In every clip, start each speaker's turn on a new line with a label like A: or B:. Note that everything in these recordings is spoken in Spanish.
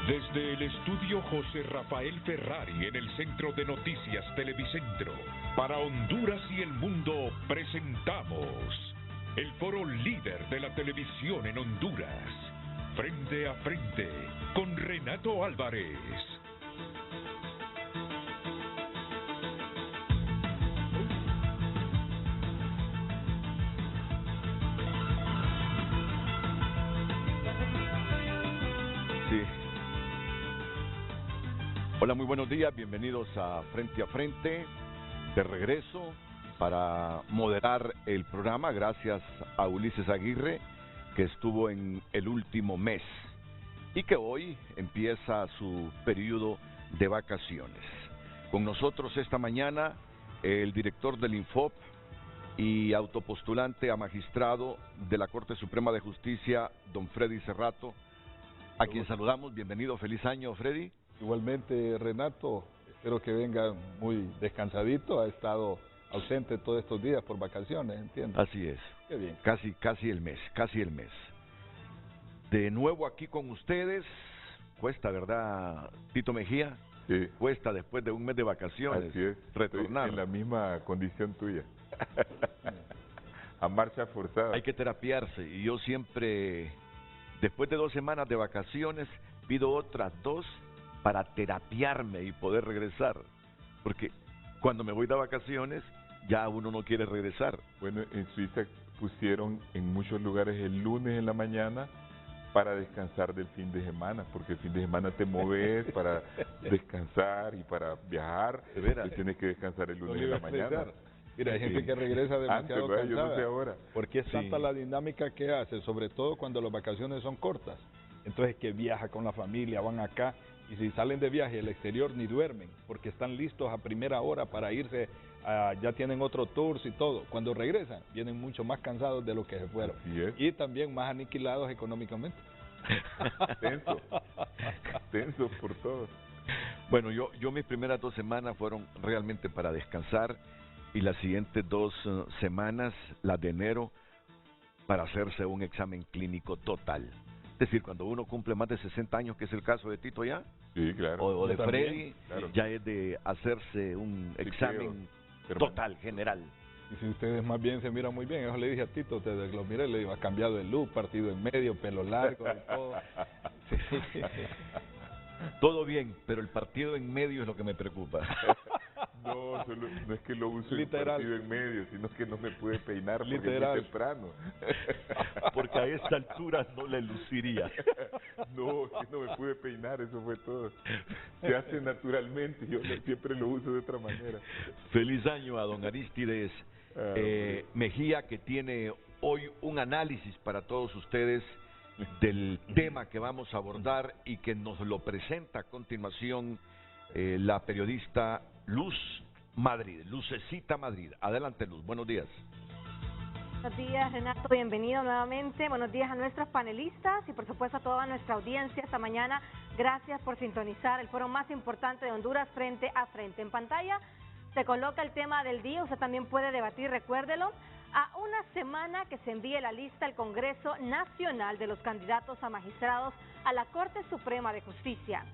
A: Desde el estudio José Rafael Ferrari en el Centro de Noticias Televicentro, para Honduras y el mundo presentamos el foro líder de la televisión en Honduras, Frente a Frente, con Renato Álvarez.
B: Hola, muy buenos días, bienvenidos a Frente, de regreso para moderar el programa, gracias a Ulises Aguirre, que estuvo en el último mes y que hoy empieza su periodo de vacaciones. Con nosotros esta mañana el director del Infop y autopostulante a magistrado de la Corte Suprema de Justicia, don Freddy Cerrato, a quien saludamos. Bienvenido, feliz año, Freddy.
C: Igualmente, Renato, espero que venga muy descansadito, ha estado ausente todos estos días por vacaciones, ¿entiendes?
B: Así es.
C: Qué bien.
B: Casi el mes. De nuevo aquí con ustedes, cuesta, ¿verdad, Tito Mejía?
D: Sí.
B: Cuesta después de un mes de vacaciones.
D: Así es.
B: Retornar.
D: Estoy en la misma condición tuya. A marcha forzada.
B: Hay que terapiarse y yo siempre, después de 2 semanas de vacaciones, pido otras 2 para terapiarme y poder regresar, porque cuando me voy de vacaciones ya uno no quiere regresar.
D: Bueno, en Suiza pusieron en muchos lugares el lunes en la mañana para descansar del fin de semana, porque el fin de semana te moves para descansar y para viajar,
B: de veras,
D: tienes que descansar el lunes en la mañana.
C: Mira, hay gente que regresa demasiado
D: cansada,
C: cansada,
D: yo no sé ahora.
C: porque es tanta la dinámica que hace, sobre todo cuando las vacaciones son cortas. Entonces que viaja con la familia, van acá, y si salen de viaje al exterior ni duermen, porque están listos a primera hora para irse, ya tienen otro tours y todo. Cuando regresan, vienen mucho más cansados de lo que se fueron. Y también más aniquilados económicamente.
D: Tenso por todo.
B: Bueno, yo mis primeras 2 semanas fueron realmente para descansar, y las siguientes 2 semanas, las de enero, para hacerse un examen clínico total. Es decir, cuando uno cumple más de 60 años, que es el caso de Tito ya,
D: sí, claro,
B: o de
C: también,
B: Freddy,
D: claro,
B: ya es de hacerse un examen total, general.
C: Y si ustedes más bien se miran muy bien, eso le dije a Tito, desde que lo miré, le digo, ha cambiado de look, partido en medio, pelo largo y todo. Sí.
B: Todo bien, pero el partido en medio es lo que me preocupa.
D: No, no es que lo use el partido en medio, sino que no me pude peinar porque es muy temprano.
B: Porque a esta altura no le luciría.
D: No, que no me pude peinar, eso fue todo. Se hace naturalmente, yo siempre lo uso de otra manera.
B: Feliz año a don Aristides Mejía, que tiene hoy un análisis para todos ustedes del tema que vamos a abordar y que nos lo presenta a continuación la periodista Luz Madrid, Lucecita Madrid. Adelante, Luz, buenos días.
E: Buenos días, Renato, bienvenido nuevamente. Buenos días a nuestros panelistas y por supuesto a toda nuestra audiencia esta mañana. Gracias por sintonizar el foro más importante de Honduras, Frente a Frente. En pantalla se coloca el tema del día, usted también puede debatir, recuérdelo. A una semana que se envíe la lista al Congreso Nacional de los candidatos a magistrados a la Corte Suprema de Justicia,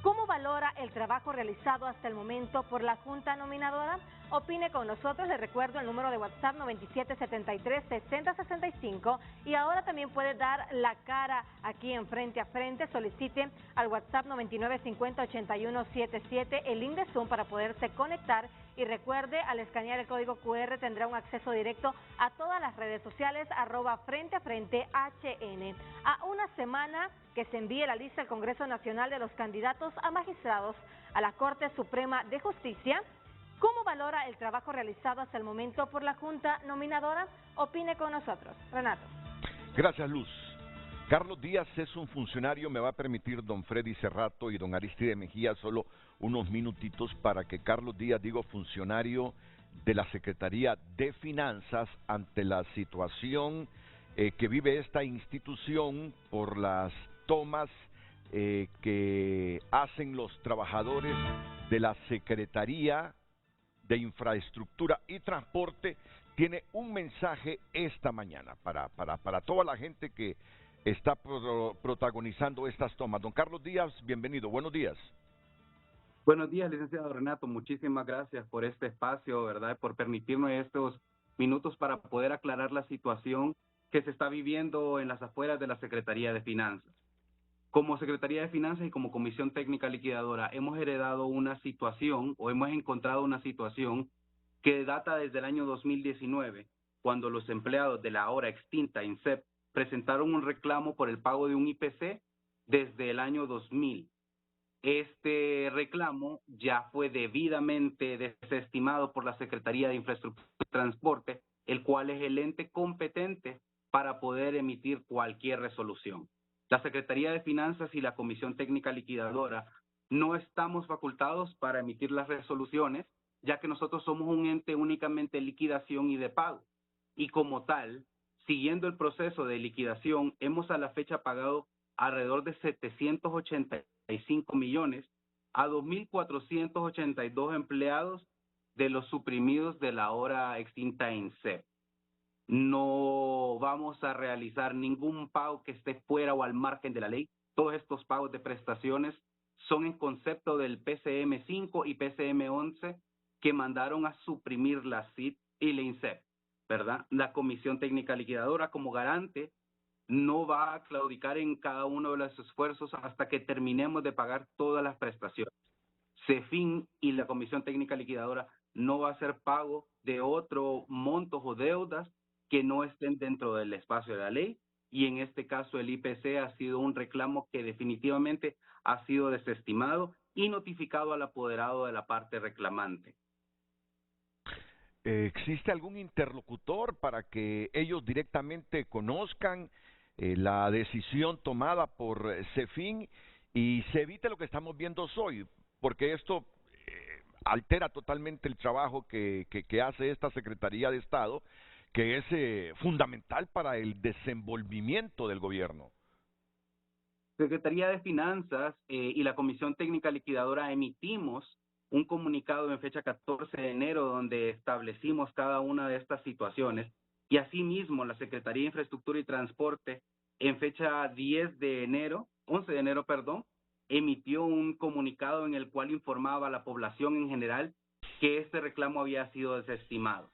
E: ¿cómo valora el trabajo realizado hasta el momento por la Junta Nominadora? Opine con nosotros, le recuerdo el número de WhatsApp 9773-6065 y ahora también puede dar la cara aquí en Frente a Frente, solicite al WhatsApp 9950-8177 el link de Zoom para poderse conectar y recuerde, al escanear el código QR tendrá un acceso directo a todas las redes sociales @Frente a Frente HN. A una semana que se envíe la lista al Congreso Nacional de los candidatos a magistrados a la Corte Suprema de Justicia, ¿cómo valora el trabajo realizado hasta el momento por la Junta Nominadora? Opine con nosotros. Renato.
B: Gracias, Luz. Carlos Díaz es un funcionario, me va a permitir don Freddy Cerrato y don Aristides Mejía solo unos minutitos para que Carlos Díaz, digo, funcionario de la Secretaría de Finanzas, ante la situación que vive esta institución por las tomas que hacen los trabajadores de la Secretaría de Infraestructura y Transporte, tiene un mensaje esta mañana para toda la gente que está protagonizando estas tomas. Don Carlos Díaz, bienvenido. Buenos días.
F: Buenos días, licenciado Renato. Muchísimas gracias por este espacio, ¿verdad? Por permitirme estos minutos para poder aclarar la situación que se está viviendo en las afueras de la Secretaría de Finanzas. Como Secretaría de Finanzas y como Comisión Técnica Liquidadora hemos heredado una situación o hemos encontrado una situación que data desde el año 2019, cuando los empleados de la ahora extinta INSEP presentaron un reclamo por el pago de un IPC desde el año 2000. Este reclamo ya fue debidamente desestimado por la Secretaría de Infraestructura y Transporte, el cual es el ente competente para poder emitir cualquier resolución. La Secretaría de Finanzas y la Comisión Técnica Liquidadora no estamos facultados para emitir las resoluciones, ya que nosotros somos un ente únicamente de liquidación y de pago. Y como tal, siguiendo el proceso de liquidación, hemos a la fecha pagado alrededor de 785 millones a 2.482 empleados de los suprimidos de la ahora extinta INSEP. No vamos a realizar ningún pago que esté fuera o al margen de la ley. Todos estos pagos de prestaciones son en concepto del PCM 5 y PCM 11 que mandaron a suprimir la CIT y la INSEP, ¿verdad? La Comisión Técnica Liquidadora, como garante, no va a claudicar en cada uno de los esfuerzos hasta que terminemos de pagar todas las prestaciones. CEFIN y la Comisión Técnica Liquidadora no va a hacer pago de otro montos o deudas que no estén dentro del espacio de la ley, y en este caso el IPC ha sido un reclamo que definitivamente ha sido desestimado y notificado al apoderado de la parte reclamante.
B: ¿Existe algún interlocutor para que ellos directamente conozcan la decisión tomada por CEFIN y se evite lo que estamos viendo hoy? Porque esto altera totalmente el trabajo que hace esta Secretaría de Estado, que es fundamental para el desenvolvimiento del gobierno.
F: Secretaría de Finanzas y la Comisión Técnica Liquidadora emitimos un comunicado en fecha 14 de enero donde establecimos cada una de estas situaciones, y asimismo la Secretaría de Infraestructura y Transporte en fecha 11 de enero, emitió un comunicado en el cual informaba a la población en general que este reclamo había sido desestimado.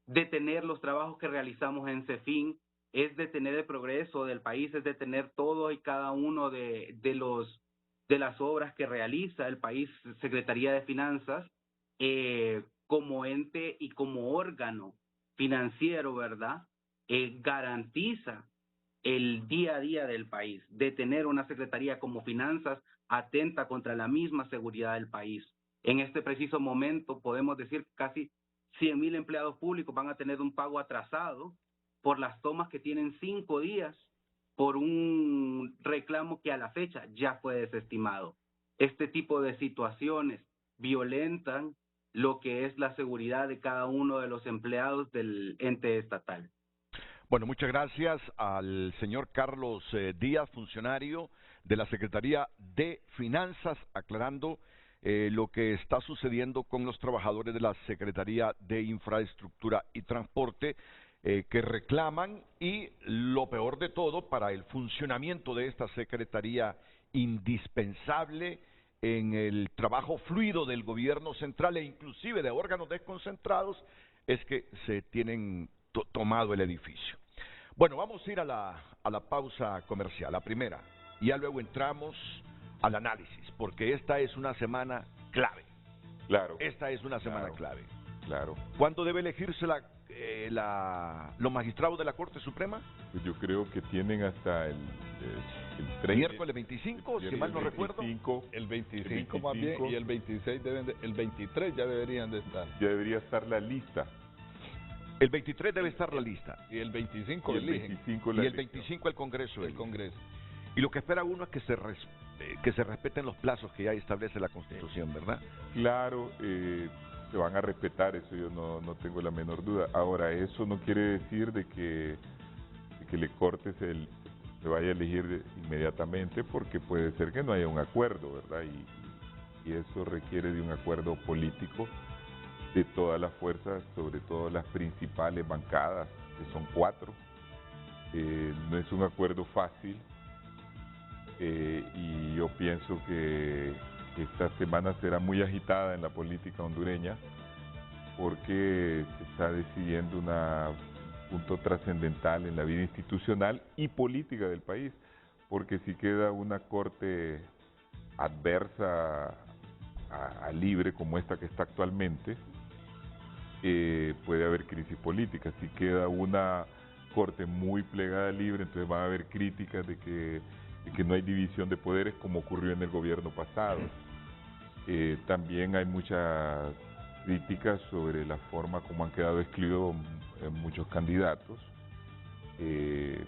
F: Detener los trabajos que realizamos en CEFIN es detener el progreso del país, es detener todo y cada uno de las obras que realiza el país. Secretaría de Finanzas, como ente y como órgano financiero, ¿verdad? Garantiza el día a día del país. Detener una secretaría como Finanzas atenta contra la misma seguridad del país. En este preciso momento podemos decir que casi 100,000 empleados públicos van a tener un pago atrasado por las tomas que tienen 5 días por un reclamo que a la fecha ya fue desestimado. Este tipo de situaciones violentan lo que es la seguridad de cada uno de los empleados del ente estatal.
B: Bueno, muchas gracias al señor Carlos Díaz, funcionario de la Secretaría de Finanzas, aclarando lo que está sucediendo con los trabajadores de la Secretaría de Infraestructura y Transporte, que reclaman, y lo peor de todo, para el funcionamiento de esta Secretaría indispensable en el trabajo fluido del gobierno central e inclusive de órganos desconcentrados, es que se tienen tomado el edificio. Bueno, vamos a ir a la pausa comercial, la primera, y ya luego entramos al análisis, porque esta es una semana clave.
D: Claro.
B: Esta es una semana clave.
D: Claro.
B: ¿Cuándo debe elegirse los magistrados de la Corte Suprema?
D: Pues yo creo que tienen hasta el 30.
B: Miércoles 25, si mal no recuerdo.
C: El 25 más bien, y el 26 el 23 ya deberían de estar.
D: Ya debería estar la lista.
B: El 23 debe estar la lista.
C: Y el 25
D: y el
C: eligen.
D: 25
B: y el 25 el Congreso.
C: El Congreso.
B: Y lo que espera uno es que se respeten los plazos que ya establece la Constitución, ¿verdad?
D: Claro, se van a respetar, eso yo no tengo la menor duda. Ahora, eso no quiere decir de que le cortes se vaya a elegir inmediatamente, porque puede ser que no haya un acuerdo, ¿verdad? Y eso requiere de un acuerdo político de todas las fuerzas, sobre todo las principales bancadas, que son 4, No es un acuerdo fácil y yo pienso que esta semana será muy agitada en la política hondureña porque se está decidiendo un punto trascendental en la vida institucional y política del país, porque si queda una corte adversa a Libre como esta que está actualmente, puede haber crisis política. Si queda una corte muy plegada a Libre, entonces va a haber críticas de que no hay división de poderes como ocurrió en el gobierno pasado. También hay muchas críticas sobre la forma como han quedado excluidos muchos candidatos que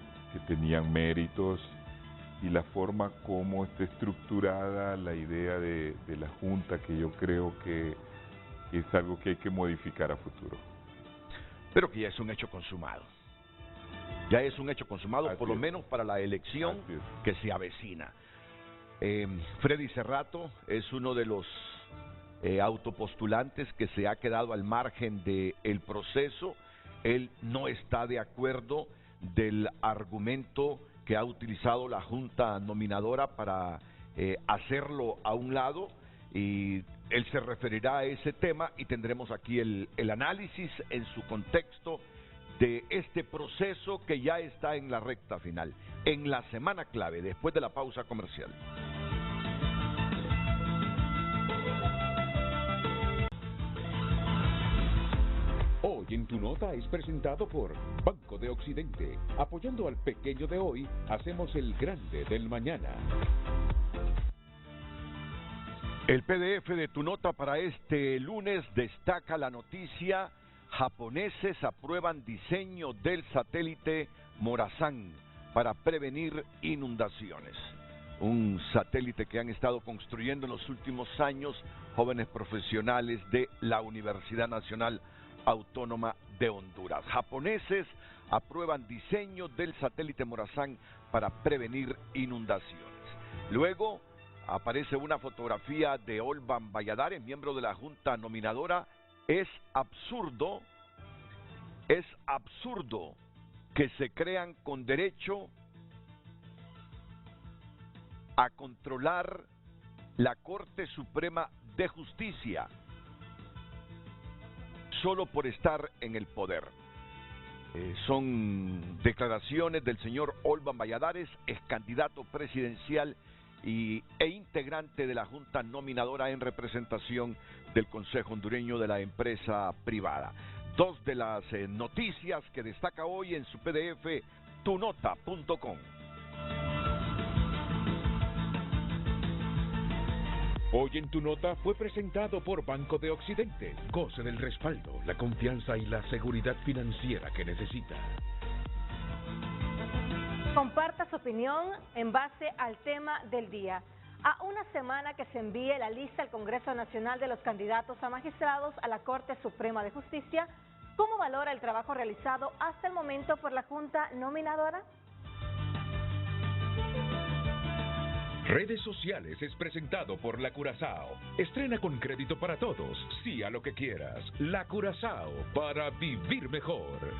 D: tenían méritos y la forma como está estructurada la idea de la Junta, que yo creo que es algo que hay que modificar a futuro.
B: Pero que ya es un hecho consumado. Ya es un hecho consumado,
D: Así
B: por lo
D: es.
B: menos para la elección
D: Así es.
B: que se avecina. Freddy Cerrato es uno de los autopostulantes que se ha quedado al margen del proceso. Él no está de acuerdo del argumento que ha utilizado la Junta Nominadora para hacerlo a un lado, y él se referirá a ese tema y tendremos aquí el análisis en su contexto de este proceso que ya está en la recta final, en la semana clave, después de la pausa comercial.
A: Hoy en Tu Nota es presentado por Banco de Occidente. Apoyando al pequeño de hoy, hacemos el grande del mañana.
B: El PDF de Tu Nota para este lunes destaca la noticia: japoneses aprueban diseño del satélite Morazán para prevenir inundaciones. Un satélite que han estado construyendo en los últimos años jóvenes profesionales de la Universidad Nacional Autónoma de Honduras. Japoneses aprueban diseño del satélite Morazán para prevenir inundaciones. Luego aparece una fotografía de Olban Valladares, miembro de la Junta Nominadora. Es absurdo que se crean con derecho a controlar la Corte Suprema de Justicia solo por estar en el poder. Son declaraciones del señor Olban Valladares, ex candidato presidencial e integrante de la Junta Nominadora en representación del Consejo Hondureño de la Empresa Privada. Dos de las noticias que destaca hoy en su PDF, tunota.com.
A: Hoy en Tu Nota fue presentado por Banco de Occidente. Goce del respaldo, la confianza y la seguridad financiera que necesita.
E: Comparta su opinión en base al tema del día. A una semana que se envíe la lista al Congreso Nacional de los candidatos a magistrados a la Corte Suprema de Justicia, ¿cómo valora el trabajo realizado hasta el momento por la Junta Nominadora?
A: Redes Sociales es presentado por La Curazao. Estrena con crédito para todos. Sí a lo que quieras. La Curazao, para vivir mejor.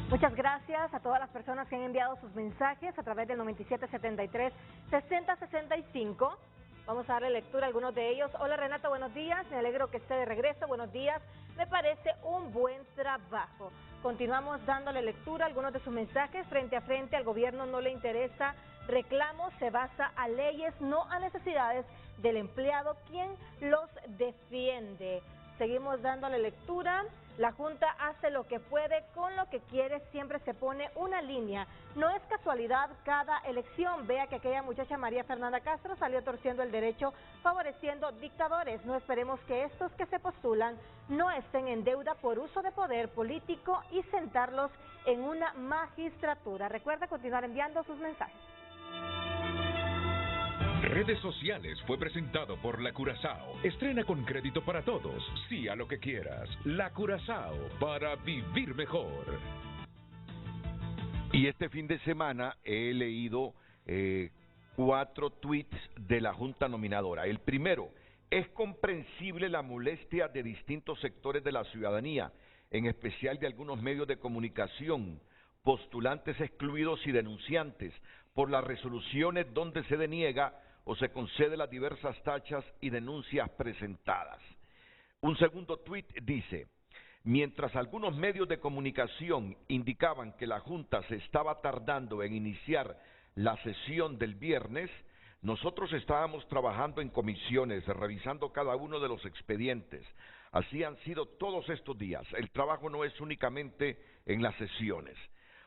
E: Muchas gracias a todas las personas que han enviado sus mensajes a través del 9773-6065. Vamos a darle lectura a algunos de ellos. Hola Renato, buenos días. Me alegro que esté de regreso. Buenos días. Me parece un buen trabajo. Continuamos dándole lectura a algunos de sus mensajes. Frente a frente, al gobierno no le interesa reclamos, se basa a leyes, no a necesidades del empleado, quien los defiende. Seguimos dándole lectura. La Junta hace lo que puede con lo que quiere, siempre se pone una línea. No es casualidad cada elección. Vea que aquella muchacha María Fernanda Castro salió torciendo el derecho, favoreciendo dictadores. No esperemos que estos que se postulan no estén en deuda por uso de poder político y sentarlos en una magistratura. Recuerda continuar enviando sus mensajes.
A: Redes Sociales fue presentado por La Curazao. Estrena con crédito para todos. Sí a lo que quieras. La Curazao, para vivir mejor.
B: Y este fin de semana he leído 4 tweets de la Junta Nominadora. El primero: es comprensible la molestia de distintos sectores de la ciudadanía, en especial de algunos medios de comunicación, postulantes excluidos y denunciantes, por las resoluciones donde se deniega o se concede las diversas tachas y denuncias presentadas. Un segundo tuit dice: mientras algunos medios de comunicación indicaban que la Junta se estaba tardando en iniciar la sesión del viernes, nosotros estábamos trabajando en comisiones, revisando cada uno de los expedientes. Así han sido todos estos días. El trabajo no es únicamente en las sesiones.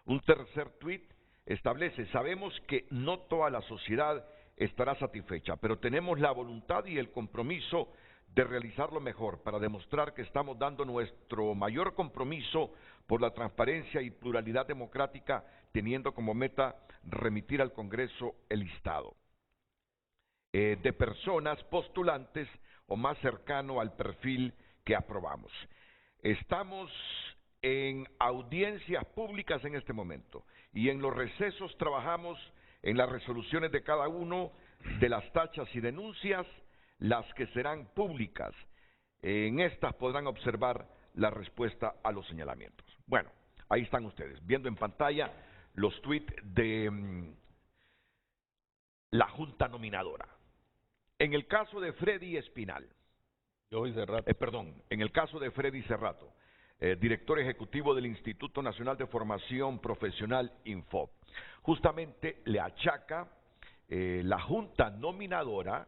B: Un tercer tuit establece: sabemos que no toda la sociedad estará satisfecha, pero tenemos la voluntad y el compromiso de realizarlo mejor para demostrar que estamos dando nuestro mayor compromiso por la transparencia y pluralidad democrática, teniendo como meta remitir al Congreso el listado de personas postulantes o más cercano al perfil que aprobamos. Estamos en audiencias públicas en este momento y en los recesos trabajamos en las resoluciones de cada uno de las tachas y denuncias, las que serán públicas. En estas podrán observar la respuesta a los señalamientos. Bueno, ahí están ustedes, viendo en pantalla los tuits de la Junta Nominadora. En el caso de Freddy Espinal, en el caso de Freddy Cerrato, director ejecutivo del Instituto Nacional de Formación Profesional, Infop, justamente le achaca la Junta Nominadora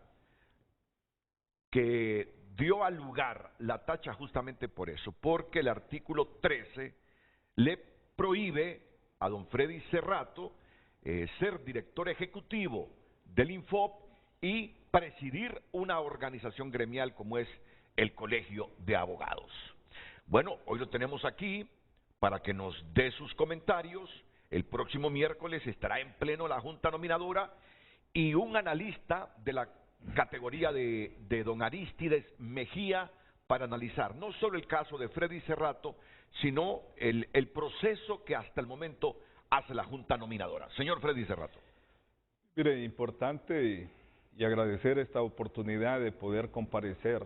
B: que dio al lugar la tacha justamente por eso, porque el artículo 13 le prohíbe a don Freddy Cerrato ser director ejecutivo del Infop y presidir una organización gremial como es el Colegio de Abogados. Bueno, hoy lo tenemos aquí para que nos dé sus comentarios. El próximo miércoles estará en pleno la Junta Nominadora y un analista de la categoría de don Aristides Mejía para analizar no solo el caso de Freddy Cerrato, sino el proceso que hasta el momento hace la Junta Nominadora. Señor Freddy Cerrato.
C: Mire, importante y agradecer esta oportunidad de poder comparecer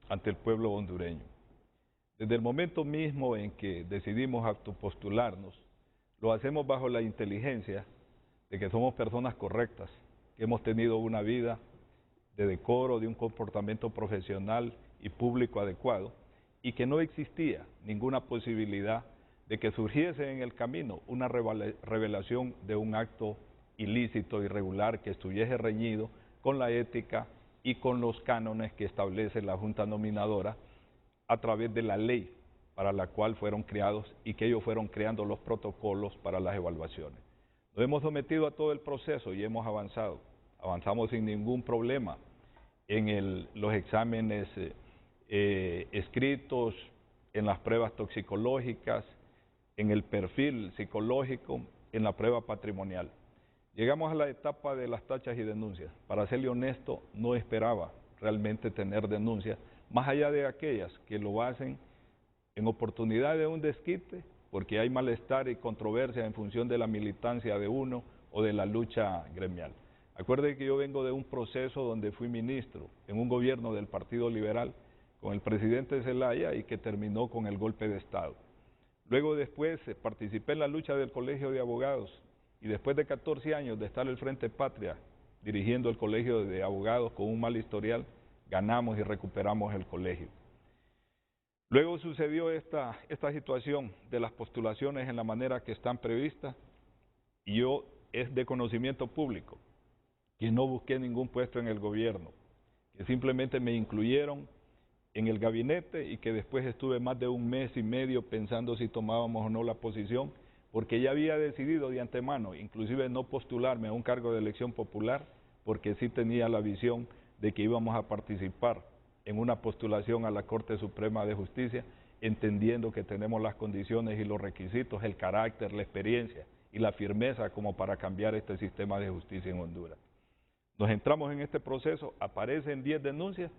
C: ante el pueblo hondureño. Desde el momento mismo en que decidimos autopostularnos, lo hacemos bajo la inteligencia de que somos personas correctas, que hemos tenido una vida de decoro, de un comportamiento profesional y público adecuado, y que no existía ninguna posibilidad de que surgiese en el camino una revelación de un acto ilícito, irregular, que estuviese reñido con la ética y con los cánones que establece la Junta Nominadora a través de la ley para la cual fueron creados y que ellos fueron creando los protocolos para las evaluaciones. Nos hemos sometido a todo el proceso y hemos avanzado. Avanzamos sin ningún problema en los exámenes escritos, en las pruebas toxicológicas, en el perfil psicológico, en la prueba patrimonial. Llegamos a la etapa de las tachas y denuncias. Para serle honesto, no esperaba realmente tener denuncias, más allá de aquellas que lo hacen en oportunidad de un desquite, porque hay malestar y controversia en función de la militancia de uno o de la lucha gremial. Acuérdense que yo vengo de un proceso donde fui ministro en un gobierno del Partido Liberal con el presidente Zelaya y que terminó con el golpe de Estado. Luego después participé en la lucha del Colegio de Abogados y después de 14 años de estar al Frente Patria dirigiendo el Colegio de Abogados con un mal historial, ganamos y recuperamos el colegio. Luego sucedió esta situación de las postulaciones en la manera que están previstas y yo es de conocimiento público que no busqué ningún puesto en el gobierno, que simplemente me incluyeron en el gabinete y que después estuve más de un mes y medio pensando si tomábamos o no la posición, porque ya había decidido de antemano, inclusive no postularme a un cargo de elección popular, porque sí tenía la visión de que íbamos a participar en una postulación a la Corte Suprema de Justicia, entendiendo que tenemos las condiciones y los requisitos, el carácter, la experiencia y la firmeza como para cambiar este sistema de justicia en Honduras. Nos entramos en este proceso, aparecen 10 denuncias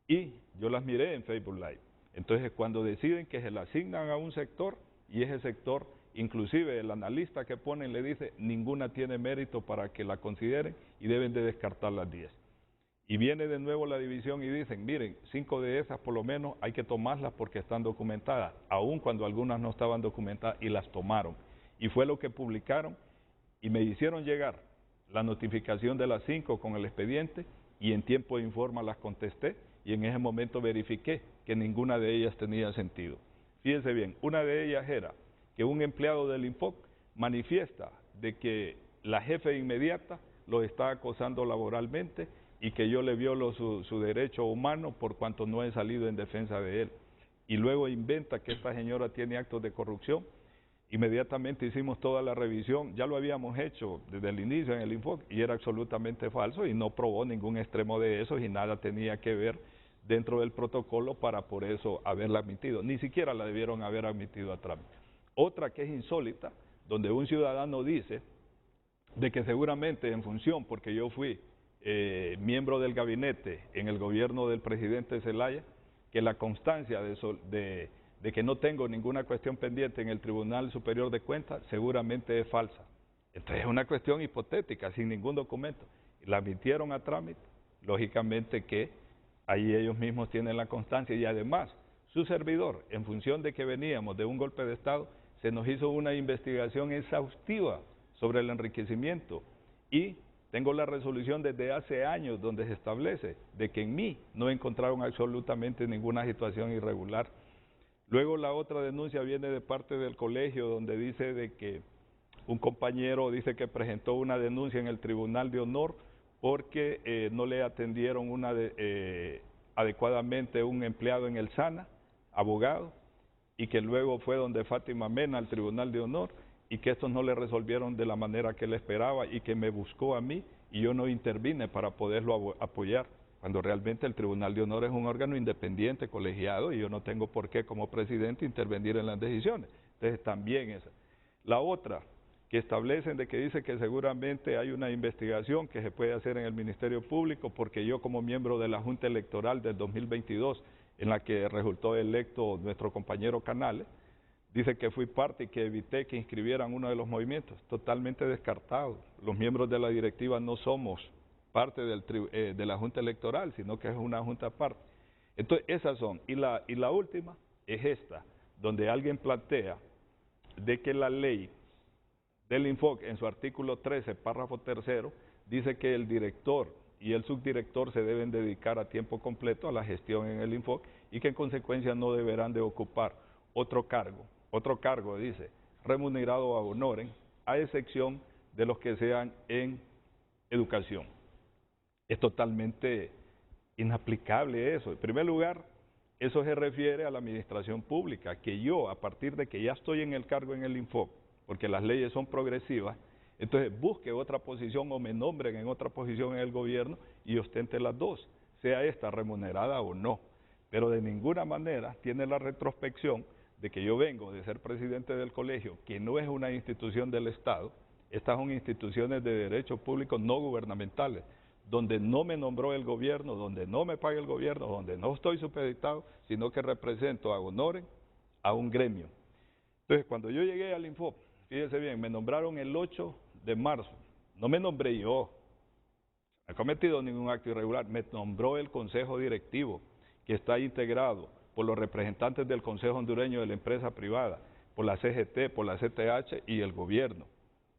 C: y yo las miré en Facebook Live. Entonces, cuando deciden que se la asignan a un sector y ese sector, inclusive el analista que ponen le dice, ninguna tiene mérito para que la consideren y deben de descartar las 10. Y viene de nuevo la división y dicen, miren, 5 de esas por lo menos hay que tomarlas porque están documentadas, aun cuando algunas no estaban documentadas y las tomaron. Y fue lo que publicaron y me hicieron llegar la notificación de las 5 con el expediente y en tiempo de informa las contesté y en ese momento verifiqué que ninguna de ellas tenía sentido. Fíjense bien, una de ellas era que un empleado del Infoc manifiesta de que la jefe inmediata lo está acosando laboralmente y que yo le violo su derecho humano por cuanto no he salido en defensa de él. Y luego inventa que esta señora tiene actos de corrupción. Inmediatamente hicimos toda la revisión, ya lo habíamos hecho desde el inicio en el Infoc y era absolutamente falso y no probó ningún extremo de eso y nada tenía que ver dentro del protocolo para por eso haberla admitido. Ni siquiera la debieron haber admitido a trámite. Otra que es insólita, donde un ciudadano dice de que seguramente en función, porque yo fui miembro del gabinete en el gobierno del presidente Zelaya, que la constancia de que no tengo ninguna cuestión pendiente en el Tribunal Superior de Cuentas seguramente es falsa. Entonces es una cuestión hipotética, sin ningún documento. La admitieron a trámite, lógicamente que ahí ellos mismos tienen la constancia y además su servidor, en función de que veníamos de un golpe de Estado, se nos hizo una investigación exhaustiva sobre el enriquecimiento y tengo la resolución desde hace años donde se establece de que en mí no encontraron absolutamente ninguna situación irregular. Luego la otra denuncia viene de parte del colegio donde dice de que un compañero dice que presentó una denuncia en el Tribunal de Honor porque no le atendieron adecuadamente un empleado en el SANA, abogado, y que luego fue donde Fátima Mena al Tribunal de Honor y que estos no le resolvieron de la manera que él esperaba y que me buscó a mí y yo no intervine para poderlo apoyar, cuando realmente el Tribunal de Honor es un órgano independiente, colegiado, y yo no tengo por qué como presidente intervenir en las decisiones. Entonces también esa. La otra, que establecen de que dice que seguramente hay una investigación que se puede hacer en el Ministerio Público porque yo como miembro de la Junta Electoral del 2022, en la que resultó electo nuestro compañero Canales, dice que fui parte y que evité que inscribieran uno de los movimientos. Totalmente descartado. Los miembros de la directiva no somos parte de la Junta Electoral, sino que es una junta aparte. Entonces, esas son. Y la última es esta, donde alguien plantea de que la ley del Infoc, en su artículo 13, párrafo 3, dice que el director y el subdirector se deben dedicar a tiempo completo a la gestión en el Infoc y que en consecuencia no deberán de ocupar otro cargo, dice, remunerado a honoren, a excepción de los que sean en educación. Es totalmente inaplicable eso. En primer lugar, eso se refiere a la administración pública, que yo, a partir de que ya estoy en el cargo en el Infoc, porque las leyes son progresivas, entonces busque otra posición o me nombren en otra posición en el gobierno y ostente las dos, sea esta remunerada o no. Pero de ninguna manera tiene la retrospección de que yo vengo de ser presidente del colegio, que no es una institución del Estado, estas son instituciones de derecho público no gubernamentales, donde no me nombró el gobierno, donde no me paga el gobierno, donde no estoy supeditado, sino que represento a honoren a un gremio. Entonces, cuando yo llegué al Infoc, fíjense bien, me nombraron el 8 de marzo, no me nombré yo, no he cometido ningún acto irregular, me nombró el Consejo Directivo, que está integrado por los representantes del Consejo Hondureño de la Empresa Privada, por la CGT, por la CTH y el gobierno.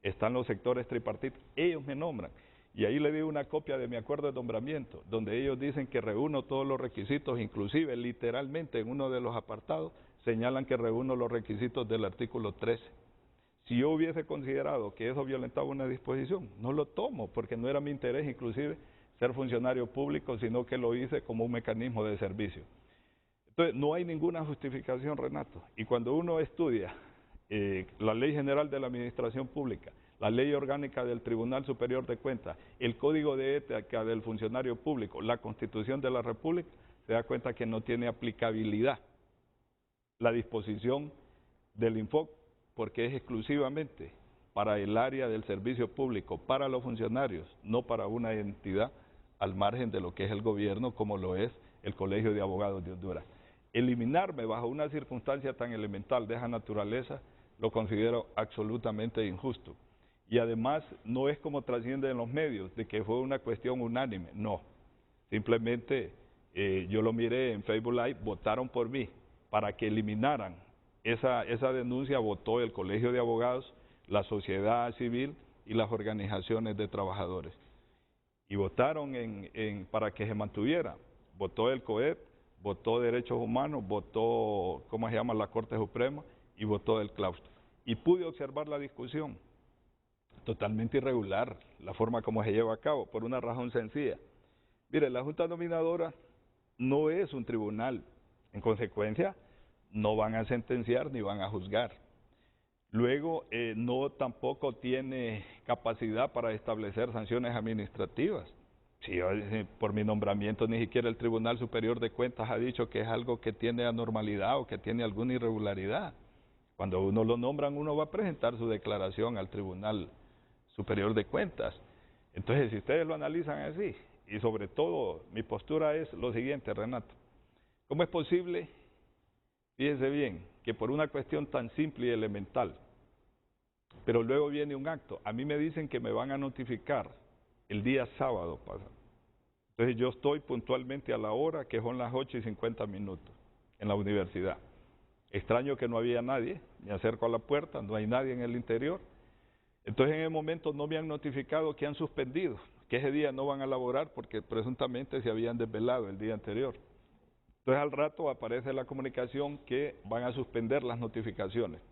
C: Están los sectores tripartitos, ellos me nombran. Y ahí le di una copia de mi acuerdo de nombramiento, donde ellos dicen que reúno todos los requisitos, inclusive literalmente en uno de los apartados señalan que reúno los requisitos del artículo 13. Si yo hubiese considerado que eso violentaba una disposición, no lo tomo, porque no era mi interés inclusive ser funcionario público, sino que lo hice como un mecanismo de servicio. Entonces, no hay ninguna justificación, Renato. Y cuando uno estudia la Ley General de la Administración Pública, la Ley Orgánica del Tribunal Superior de Cuentas, el Código de Ética del Funcionario Público, la Constitución de la República, se da cuenta que no tiene aplicabilidad la disposición del Infoc, porque es exclusivamente para el área del servicio público, para los funcionarios, no para una entidad al margen de lo que es el gobierno, como lo es el Colegio de Abogados de Honduras. Eliminarme bajo una circunstancia tan elemental de esa naturaleza, lo considero absolutamente injusto. Y además no es como trasciende en los medios, de que fue una cuestión unánime, no. Simplemente yo lo miré en Facebook Live, votaron por mí para que eliminaran esa denuncia, votó el Colegio de Abogados la sociedad civil y las organizaciones de trabajadores. Y votaron para que se mantuviera. Votó el COEP, votó Derechos Humanos, votó, ¿cómo se llama?, la Corte Suprema, y votó el claustro. Y pude observar la discusión. Totalmente irregular la forma como se lleva a cabo, por una razón sencilla. Mire, la Junta Nominadora no es un tribunal, en consecuencia, no van a sentenciar ni van a juzgar. Luego, no tampoco tiene capacidad para establecer sanciones administrativas. Si yo, por mi nombramiento ni siquiera el Tribunal Superior de Cuentas ha dicho que es algo que tiene anormalidad o que tiene alguna irregularidad. Cuando uno lo nombran, uno va a presentar su declaración al Tribunal Superior de Cuentas. Entonces, si ustedes lo analizan así, y sobre todo mi postura es lo siguiente, Renato. ¿Cómo es posible, fíjense bien, que por una cuestión tan simple y elemental, pero luego viene un acto? A mí me dicen que me van a notificar el día sábado pasado. Entonces yo estoy puntualmente a la hora, que son las 8:50 en la universidad. Extraño que no había nadie, me acerco a la puerta, no hay nadie en el interior. Entonces en el momento no me han notificado que han suspendido, que ese día no van a laborar porque presuntamente se habían desvelado el día anterior. Entonces al rato aparece la comunicación que van a suspender las notificaciones.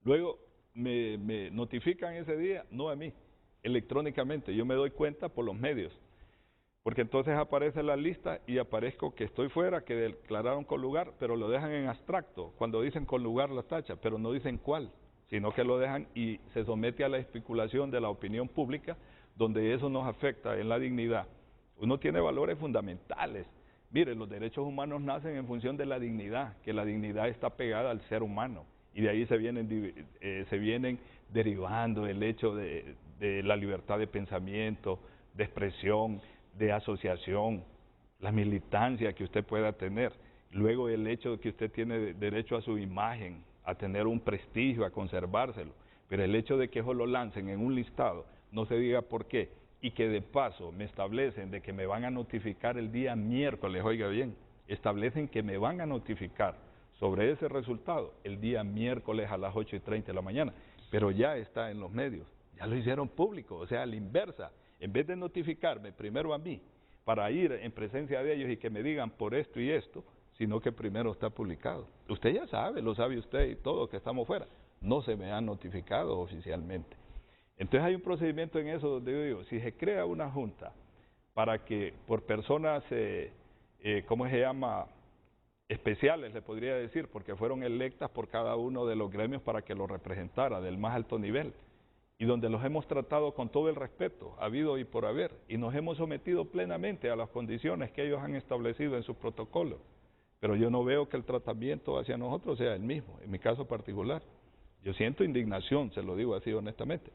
C: Luego me notifican ese día, no a mí, electrónicamente. Yo me doy cuenta por los medios, porque entonces aparece la lista y aparezco que estoy fuera, que declararon con lugar, pero lo dejan en abstracto. Cuando dicen con lugar la tacha, pero no dicen cuál, sino que lo dejan y se somete a la especulación de la opinión pública, donde eso nos afecta en la dignidad. Uno tiene valores fundamentales. Mire, los derechos humanos nacen en función de la dignidad, que la dignidad está pegada al ser humano, y de ahí se vienen derivando el hecho de la libertad de pensamiento, de expresión, de asociación, la militancia que usted pueda tener. Luego el hecho de que usted tiene derecho a su imagen, a tener un prestigio, a conservárselo. Pero el hecho de que eso lo lancen en un listado, no se diga por qué, y que de paso me establecen de que me van a notificar el día miércoles, oiga bien, establecen que me van a notificar sobre ese resultado el día miércoles a las 8:30 de la mañana, pero ya está en los medios, ya lo hicieron público, o sea, a la inversa. En vez de notificarme primero a mí, para ir en presencia de ellos y que me digan por esto y esto, sino que primero está publicado. Usted ya sabe, lo sabe usted y todo, que estamos fuera. No se me ha notificado oficialmente. Entonces hay un procedimiento en eso donde yo digo, si se crea una junta para que por personas, ¿cómo se llama?, especiales, le podría decir, porque fueron electas por cada uno de los gremios para que lo representara del más alto nivel, y donde los hemos tratado con todo el respeto, habido y por haber, y nos hemos sometido plenamente a las condiciones que ellos han establecido en sus protocolos. Pero yo no veo que el tratamiento hacia nosotros sea el mismo, en mi caso particular. Yo siento indignación, se lo digo así honestamente,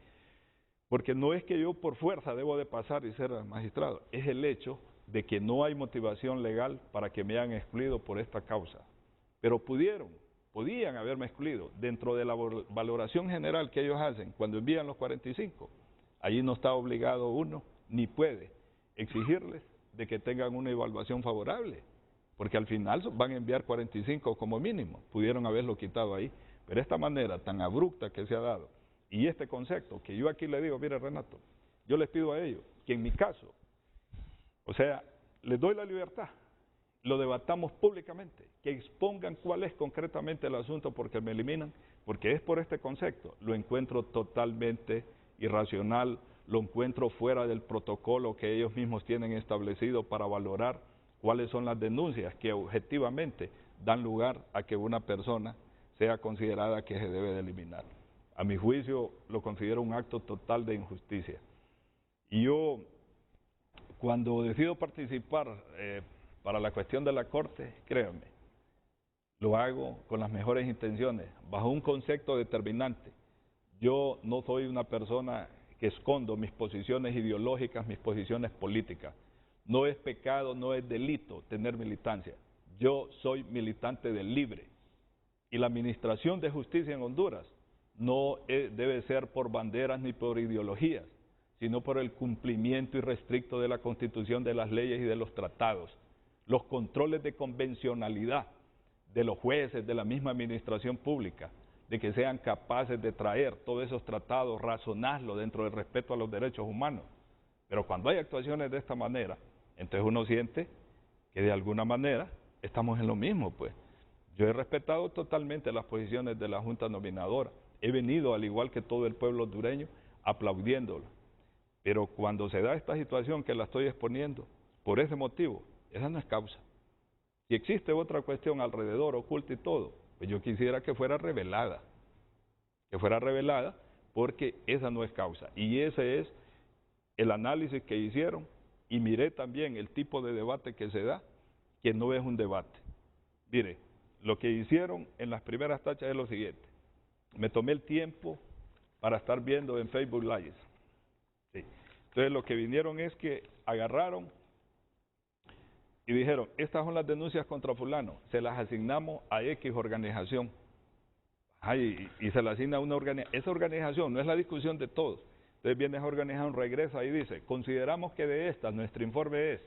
C: porque no es que yo por fuerza debo de pasar y ser magistrado, es el hecho de que no hay motivación legal para que me hayan excluido por esta causa. Pero podían haberme excluido dentro de la valoración general que ellos hacen cuando envían los 45. Allí no está obligado uno, ni puede exigirles de que tengan una evaluación favorable, porque al final van a enviar 45 como mínimo, pudieron haberlo quitado ahí. Pero esta manera tan abrupta que se ha dado, y este concepto que yo aquí le digo, mire Renato, yo les pido a ellos que en mi caso, o sea, les doy la libertad, lo debatamos públicamente, que expongan cuál es concretamente el asunto porque me eliminan, porque es por este concepto, lo encuentro totalmente irracional, lo encuentro fuera del protocolo que ellos mismos tienen establecido para valorar cuáles son las denuncias que objetivamente dan lugar a que una persona sea considerada que se debe de eliminar. A mi juicio lo considero un acto total de injusticia. Y yo, cuando decido participar para la cuestión de la Corte, créanme, lo hago con las mejores intenciones, bajo un concepto determinante. Yo no soy una persona que escondo mis posiciones ideológicas, mis posiciones políticas. No es pecado, no es delito tener militancia. Yo soy militante del libre. Y la administración de justicia en Honduras no debe ser por banderas ni por ideologías, sino por el cumplimiento irrestricto de la Constitución, de las leyes y de los tratados. Los controles de convencionalidad de los jueces, de la misma administración pública, de que sean capaces de traer todos esos tratados, razonarlo dentro del respeto a los derechos humanos. Pero cuando hay actuaciones de esta manera, entonces uno siente que de alguna manera estamos en lo mismo, pues. Yo he respetado totalmente las posiciones de la Junta Nominadora. He venido, al igual que todo el pueblo hondureño, aplaudiéndolo. Pero cuando se da esta situación que la estoy exponiendo, por ese motivo, esa no es causa. Si existe otra cuestión alrededor, oculta y todo, pues yo quisiera que fuera revelada. Que fuera revelada porque esa no es causa. Y ese es el análisis que hicieron. Y miré también el tipo de debate que se da, que no es un debate. Mire, lo que hicieron en las primeras tachas es lo siguiente. Me tomé el tiempo para estar viendo en Facebook Live. Sí. Entonces lo que vinieron es que agarraron y dijeron, estas son las denuncias contra fulano, se las asignamos a X organización. Y se las asigna a una organización. Esa organización no es la discusión de todos. Entonces viene esa organización, regresa y dice, consideramos que de estas, nuestro informe es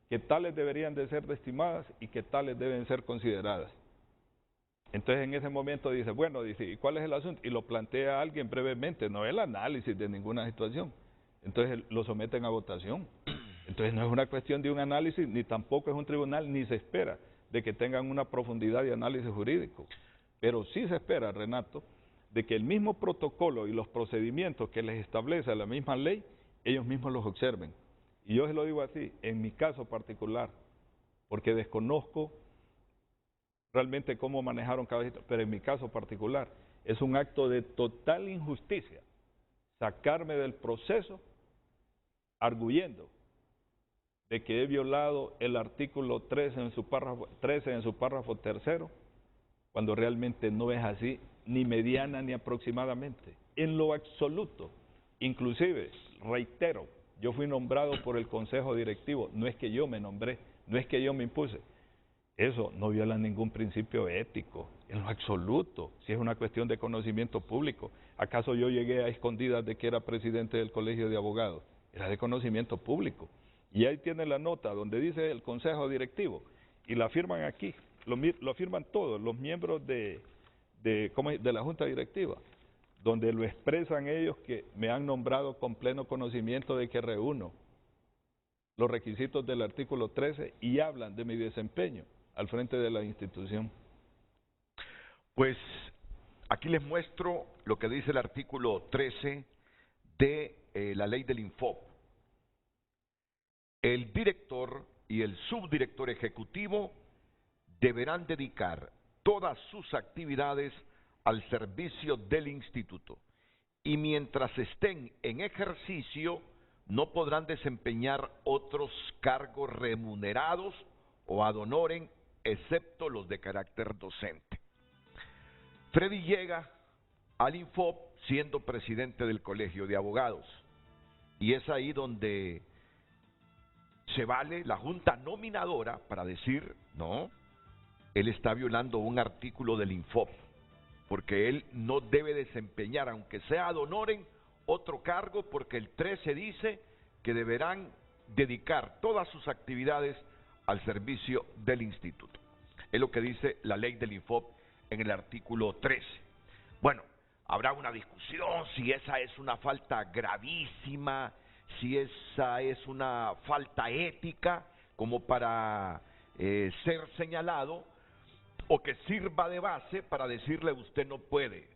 C: que tales deberían de ser estimadas y que tales deben ser consideradas. Entonces en ese momento dice, bueno, dice, ¿y cuál es el asunto? Y lo plantea alguien brevemente, no es el análisis de ninguna situación. Entonces lo someten a votación. Entonces no es una cuestión de un análisis, ni tampoco es un tribunal, ni se espera de que tengan una profundidad de análisis jurídico. Pero sí se espera, Renato, de que el mismo protocolo y los procedimientos que les establece la misma ley, ellos mismos los observen. Y yo se lo digo así, en mi caso particular, porque desconozco realmente cómo manejaron cada situación, pero en mi caso particular, es un acto de total injusticia sacarme del proceso arguyendo de que he violado el artículo 13 en su párrafo tercero, cuando realmente no es así, ni mediana ni aproximadamente, en lo absoluto. Inclusive, reitero, yo fui nombrado por el Consejo Directivo, no es que yo me nombré, no es que yo me impuse. Eso no viola ningún principio ético, en lo absoluto, si es una cuestión de conocimiento público. ¿Acaso yo llegué a escondidas de que era presidente del Colegio de Abogados? Era de conocimiento público. Y ahí tiene la nota donde dice el Consejo Directivo, y la firman aquí, lo firman todos los miembros de la Junta Directiva, donde lo expresan ellos que me han nombrado con pleno conocimiento de que reúno los requisitos del artículo 13 y hablan de mi desempeño al frente de la institución.
B: Pues aquí les muestro lo que dice el artículo 13 de la ley del Infop. El director y el subdirector ejecutivo deberán dedicar todas sus actividades al servicio del instituto y mientras estén en ejercicio no podrán desempeñar otros cargos remunerados o ad honorem, excepto los de carácter docente. Freddy llega al Infop siendo presidente del Colegio de Abogados y es ahí donde se vale la Junta Nominadora para decir, no, él está violando un artículo del Infop, porque él no debe desempeñar, aunque sea ad honorem, otro cargo, porque el 13 dice que deberán dedicar todas sus actividades al servicio del instituto. Es lo que dice la ley del Infop en el artículo 13. Bueno, habrá una discusión si esa es una falta gravísima, si esa es una falta ética como para ser señalado, o que sirva de base para decirle usted no puede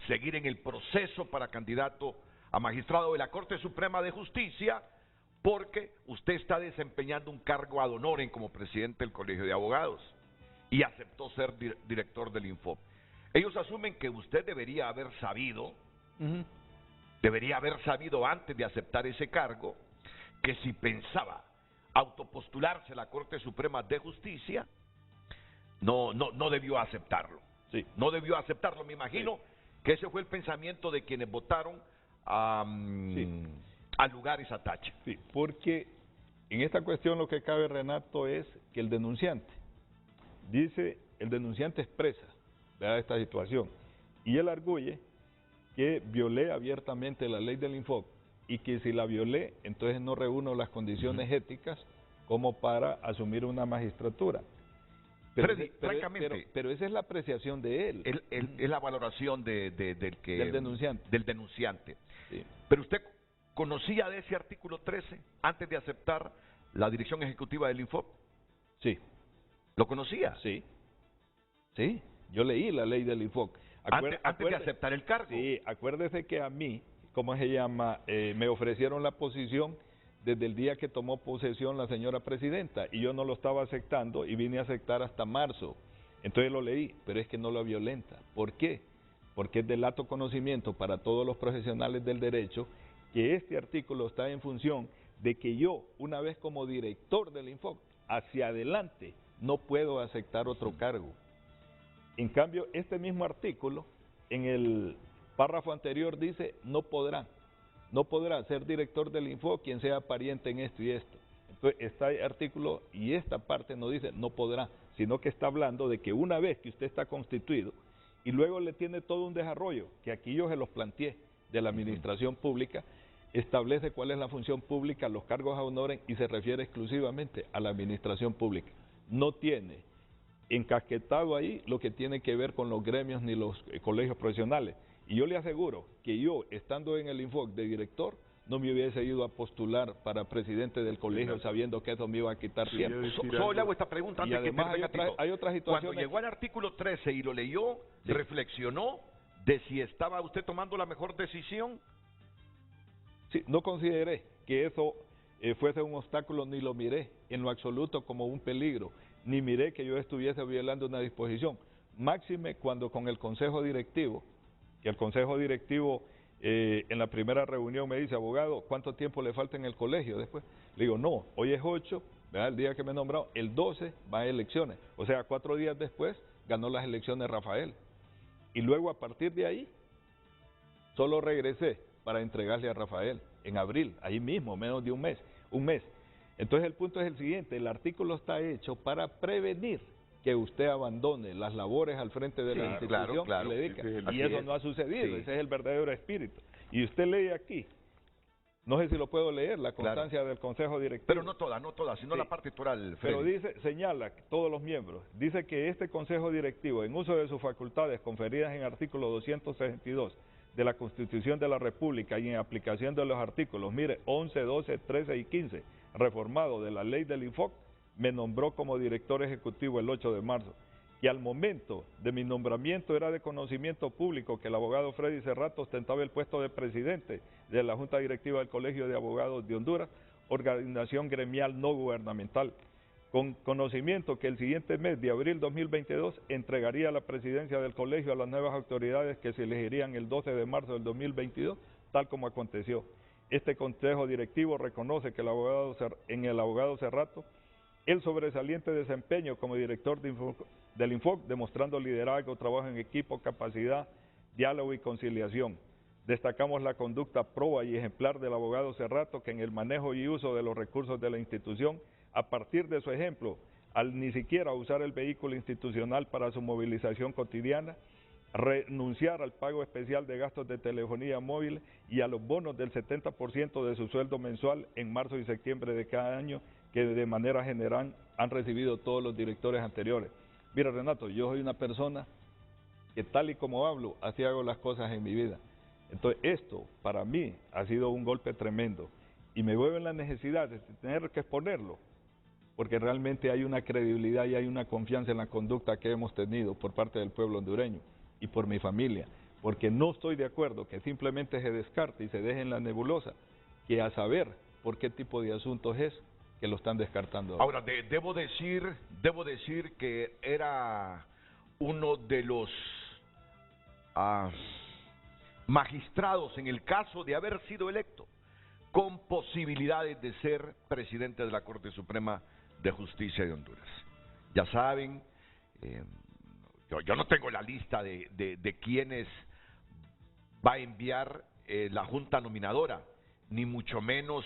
B: seguir en el proceso para candidato a magistrado de la Corte Suprema de Justicia porque usted está desempeñando un cargo ad honorem como presidente del Colegio de Abogados y aceptó ser director del Infop. Ellos asumen que usted debería haber sabido, antes de aceptar ese cargo, que si pensaba autopostularse a la Corte Suprema de Justicia, no debió aceptarlo.
C: Sí.
B: No debió aceptarlo, me imagino que ese fue el pensamiento de quienes votaron a lugares a tacha.
C: Sí, porque en esta cuestión lo que cabe, Renato, es que el denunciante expresa, ¿verdad?, esta situación y él arguye que violé abiertamente la ley del Infop y que si la violé, entonces no reúno las condiciones éticas como para asumir una magistratura.
B: Freddy, francamente,
C: pero esa es la apreciación de él.
B: Es la valoración del
C: denunciante.
B: Del denunciante.
C: Sí.
B: Pero usted conocía de ese artículo 13 antes de aceptar la dirección ejecutiva del Infop.
C: Sí.
B: ¿Lo conocía?
C: Sí. Sí. Yo leí la ley del Infop.
B: Antes de aceptar el cargo.
C: Sí, acuérdese que a mí, ¿cómo se llama? Me ofrecieron la posición desde el día que tomó posesión la señora presidenta y yo no lo estaba aceptando y vine a aceptar hasta marzo. Entonces lo leí, pero es que no lo violenta. ¿Por qué? Porque es de lato conocimiento para todos los profesionales del derecho que este artículo está en función de que yo, una vez como director del Infop, hacia adelante no puedo aceptar otro cargo. En cambio, este mismo artículo, en el párrafo anterior dice, no podrá ser director del Infop quien sea pariente en esto y esto. Entonces, este artículo y esta parte no dice no podrá, sino que está hablando de que una vez que usted está constituido, y luego le tiene todo un desarrollo, que aquí yo se los planteé, de la administración pública, establece cuál es la función pública, los cargos a honores y se refiere exclusivamente a la administración pública. No tiene encasquetado ahí lo que tiene que ver con los gremios ni los colegios profesionales. Y yo le aseguro que yo, estando en el Infop de director, no me hubiese ido a postular para presidente del colegio sabiendo que eso me iba a quitar tiempo.
B: Solo le hago esta pregunta antes
C: y además hay otras situaciones.
B: Cuando llegó al artículo 13 y lo leyó, sí, reflexionó de si estaba usted tomando la mejor decisión.
C: Sí, no consideré que eso fuese un obstáculo, ni lo miré en lo absoluto como un peligro, ni miré que yo estuviese violando una disposición. Máxime cuando con el Consejo Directivo, que el Consejo Directivo en la primera reunión me dice, abogado, ¿cuánto tiempo le falta en el colegio después? Le digo, no, hoy es 8, ¿verdad? El día que me he nombrado, el 12 va a elecciones. O sea, 4 días después ganó las elecciones Rafael. Y luego a partir de ahí, solo regresé para entregarle a Rafael en abril, ahí mismo, menos de un mes. Entonces el punto es el siguiente, el artículo está hecho para prevenir que usted abandone las labores al frente de la institución y le dedica. Y eso no ha sucedido, sí. Ese es el verdadero espíritu. Y usted lee aquí, no sé si lo puedo leer, la constancia del Consejo Directivo.
B: Pero no toda, sino
C: sí,
B: la partitural.
C: Pero dice, señala todos los miembros, dice que este Consejo Directivo, en uso de sus facultades conferidas en artículo 262 de la Constitución de la República y en aplicación de los artículos, mire, 11, 12, 13 y 15, reformado de la ley del Infop, me nombró como director ejecutivo el 8 de marzo, y al momento de mi nombramiento era de conocimiento público que el abogado Freddy Cerrato ostentaba el puesto de presidente de la Junta Directiva del Colegio de Abogados de Honduras, organización gremial no gubernamental, con conocimiento que el siguiente mes de abril 2022 entregaría la presidencia del colegio a las nuevas autoridades que se elegirían el 12 de marzo del 2022, tal como aconteció. Este consejo directivo reconoce que en el abogado Cerrato el sobresaliente desempeño como director del Infop, demostrando liderazgo, trabajo en equipo, capacidad, diálogo y conciliación. Destacamos la conducta proba y ejemplar del abogado Cerrato, que en el manejo y uso de los recursos de la institución, a partir de su ejemplo, al ni siquiera usar el vehículo institucional para su movilización cotidiana, renunciar al pago especial de gastos de telefonía móvil y a los bonos del 70% de su sueldo mensual en marzo y septiembre de cada año, que de manera general han recibido todos los directores anteriores. Mira, Renato, yo soy una persona que tal y como hablo, así hago las cosas en mi vida. Entonces esto para mí ha sido un golpe tremendo y me veo en la necesidad de tener que exponerlo, porque realmente hay una credibilidad y hay una confianza en la conducta que hemos tenido por parte del pueblo hondureño y por mi familia, porque no estoy de acuerdo que simplemente se descarte y se deje en la nebulosa, que a saber por qué tipo de asuntos es que lo están descartando.
B: Ahora, debo decir que era uno de los magistrados en el caso de haber sido electo con posibilidades de ser presidente de la Corte Suprema de Justicia de Honduras. Ya saben, yo no tengo la lista de quienes va a enviar la Junta Nominadora, ni mucho menos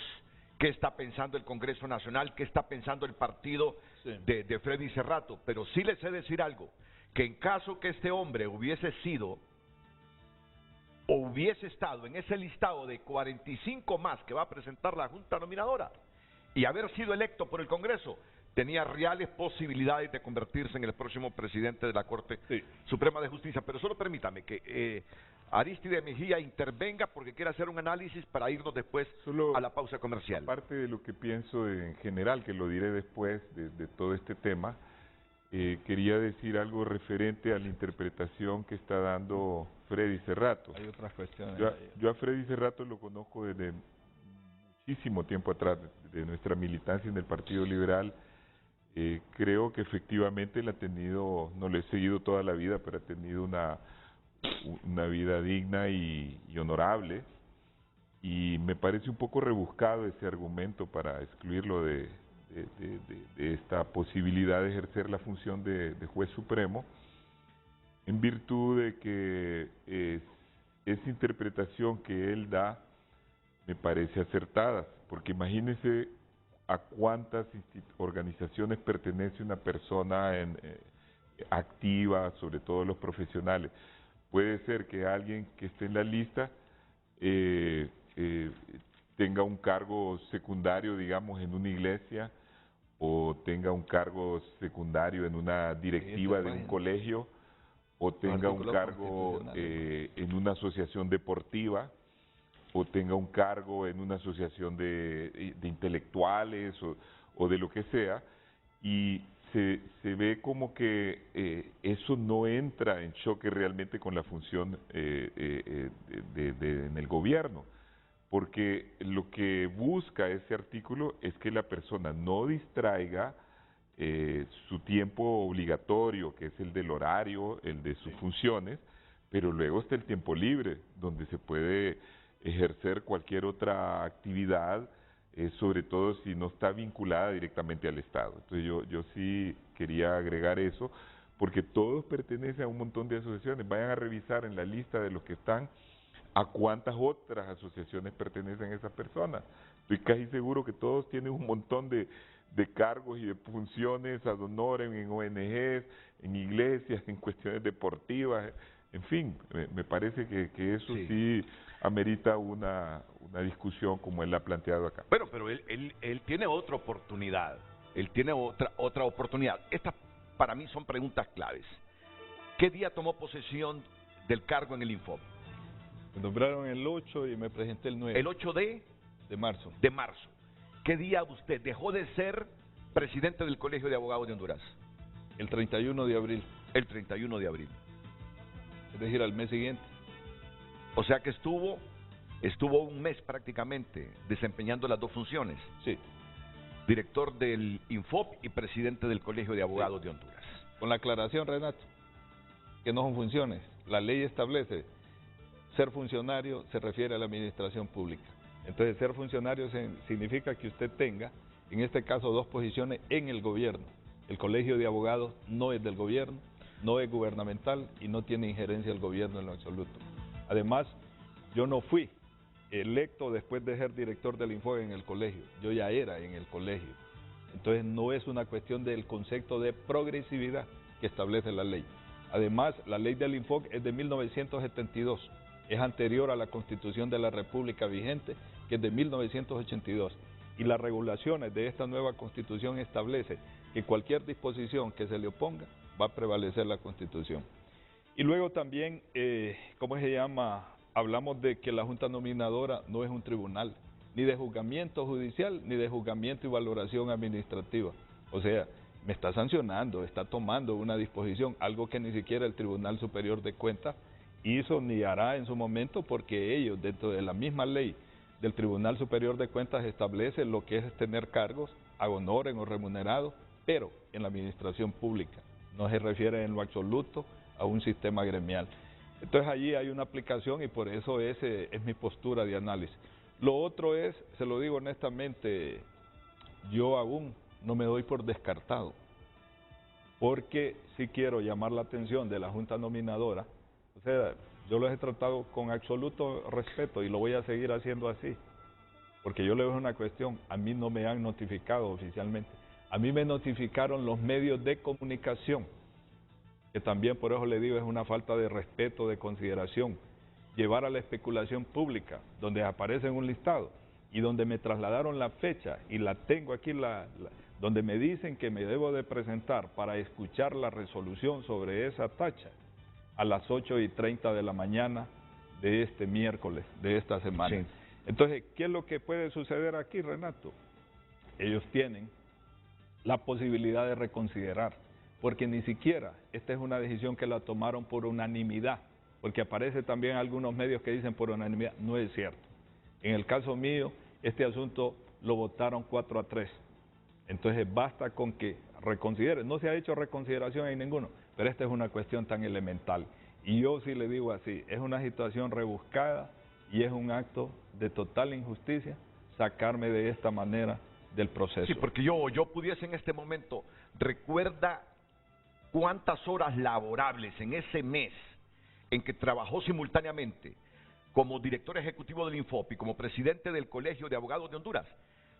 B: qué está pensando el Congreso Nacional, qué está pensando el partido de Freddy Cerrato, pero sí les sé decir algo, que en caso que este hombre hubiese sido o hubiese estado en ese listado de 45 más que va a presentar la Junta Nominadora y haber sido electo por el Congreso, tenía reales posibilidades de convertirse en el próximo presidente de la Corte Suprema de Justicia. Pero solo permítame que Aristide Mejía intervenga porque quiere hacer un análisis para irnos después a la pausa comercial.
D: Aparte de lo que pienso en general, que lo diré después de todo este tema, quería decir algo referente a la interpretación que está dando Freddy Cerrato.
C: Hay otras cuestiones.
D: Yo a Freddy Cerrato lo conozco desde muchísimo tiempo atrás, de nuestra militancia en el Partido Liberal. Creo que efectivamente él ha tenido, no lo he seguido toda la vida, pero ha tenido una vida digna y honorable, y me parece un poco rebuscado ese argumento para excluirlo de esta posibilidad de ejercer la función de juez supremo, en virtud de que esa interpretación que él da me parece acertada, porque imagínese a cuántas organizaciones pertenece una persona activa, sobre todo los profesionales. Puede ser que alguien que esté en la lista tenga un cargo secundario, digamos, en una iglesia, o tenga un cargo secundario en una directiva de un colegio, o tenga un cargo en una asociación deportiva, o tenga un cargo en una asociación de intelectuales o de lo que sea, y se ve como que eso no entra en choque realmente con la función en el gobierno, porque lo que busca ese artículo es que la persona no distraiga su tiempo obligatorio, que es el del horario, el de sus funciones, pero luego está el tiempo libre, donde se puede ejercer cualquier otra actividad, sobre todo si no está vinculada directamente al Estado. Entonces yo sí quería agregar eso, porque todos pertenecen a un montón de asociaciones. Vayan a revisar en la lista de los que están a cuántas otras asociaciones pertenecen esas personas. Estoy casi seguro que todos tienen un montón de cargos y de funciones ad honorem en ONGs, en iglesias, en cuestiones deportivas, en fin, me parece que eso sí amerita una discusión como él ha planteado acá.
B: Bueno, pero él tiene otra oportunidad, otra oportunidad. Estas para mí son preguntas claves. ¿Qué día tomó posesión del cargo en el Infop?
C: Me nombraron el 8 y me presenté el 9.
B: ¿El 8 de
C: marzo?
B: De marzo. ¿Qué día usted dejó de ser presidente del Colegio de Abogados de Honduras?
C: El 31 de abril.
B: El 31 de abril.
C: Es decir, al mes siguiente.
B: O sea que estuvo un mes prácticamente desempeñando las dos funciones.
C: Sí.
B: Director del Infop y presidente del Colegio de Abogados de Honduras.
C: Con la aclaración, Renato, que no son funciones. La ley establece ser funcionario se refiere a la administración pública. Entonces, ser funcionario significa que usted tenga, en este caso, dos posiciones en el gobierno. El Colegio de Abogados no es del gobierno, no es gubernamental y no tiene injerencia del gobierno en lo absoluto. Además, yo no fui electo después de ser director del Infop en el colegio, yo ya era en el colegio. Entonces, no es una cuestión del concepto de progresividad que establece la ley. Además, la ley del Infop es de 1972, es anterior a la Constitución de la República vigente, que es de 1982. Y las regulaciones de esta nueva Constitución establece que cualquier disposición que se le oponga va a prevalecer la Constitución. Y luego también, ¿cómo se llama? Hablamos de que la Junta Nominadora no es un tribunal, ni de juzgamiento judicial, ni de juzgamiento y valoración administrativa. O sea, me está sancionando, está tomando una disposición, algo que ni siquiera el Tribunal Superior de Cuentas hizo ni hará en su momento, porque ellos, dentro de la misma ley del Tribunal Superior de Cuentas, establece lo que es tener cargos a honorem o remunerados, pero en la administración pública. No se refiere en lo absoluto a un sistema gremial. Entonces allí hay una aplicación y por eso es mi postura de análisis. Lo otro es, se lo digo honestamente, yo aún no me doy por descartado, porque sí quiero llamar la atención de la Junta Nominadora. O sea, yo los he tratado con absoluto respeto y lo voy a seguir haciendo así, porque yo le digo una cuestión, a mí no me han notificado oficialmente, a mí me notificaron los medios de comunicación, que también por eso le digo es una falta de respeto, de consideración, llevar a la especulación pública, donde aparece en un listado y donde me trasladaron la fecha y la tengo aquí donde me dicen que me debo de presentar para escuchar la resolución sobre esa tacha a las 8:30 de la mañana de este miércoles, de esta semana.
B: Sí.
C: Entonces, ¿qué es lo que puede suceder aquí, Renato? Ellos tienen la posibilidad de reconsiderar, porque ni siquiera esta es una decisión que la tomaron por unanimidad, porque aparece también algunos medios que dicen por unanimidad, no es cierto. En el caso mío, este asunto lo votaron 4-3, entonces basta con que reconsideren. No se ha hecho reconsideración en ninguno, pero esta es una cuestión tan elemental, y yo sí le digo así, es una situación rebuscada y es un acto de total injusticia sacarme de esta manera del proceso.
B: Sí, porque yo pudiese en este momento, recuerda cuántas horas laborables en ese mes en que trabajó simultáneamente como director ejecutivo del Infop y como presidente del Colegio de Abogados de Honduras.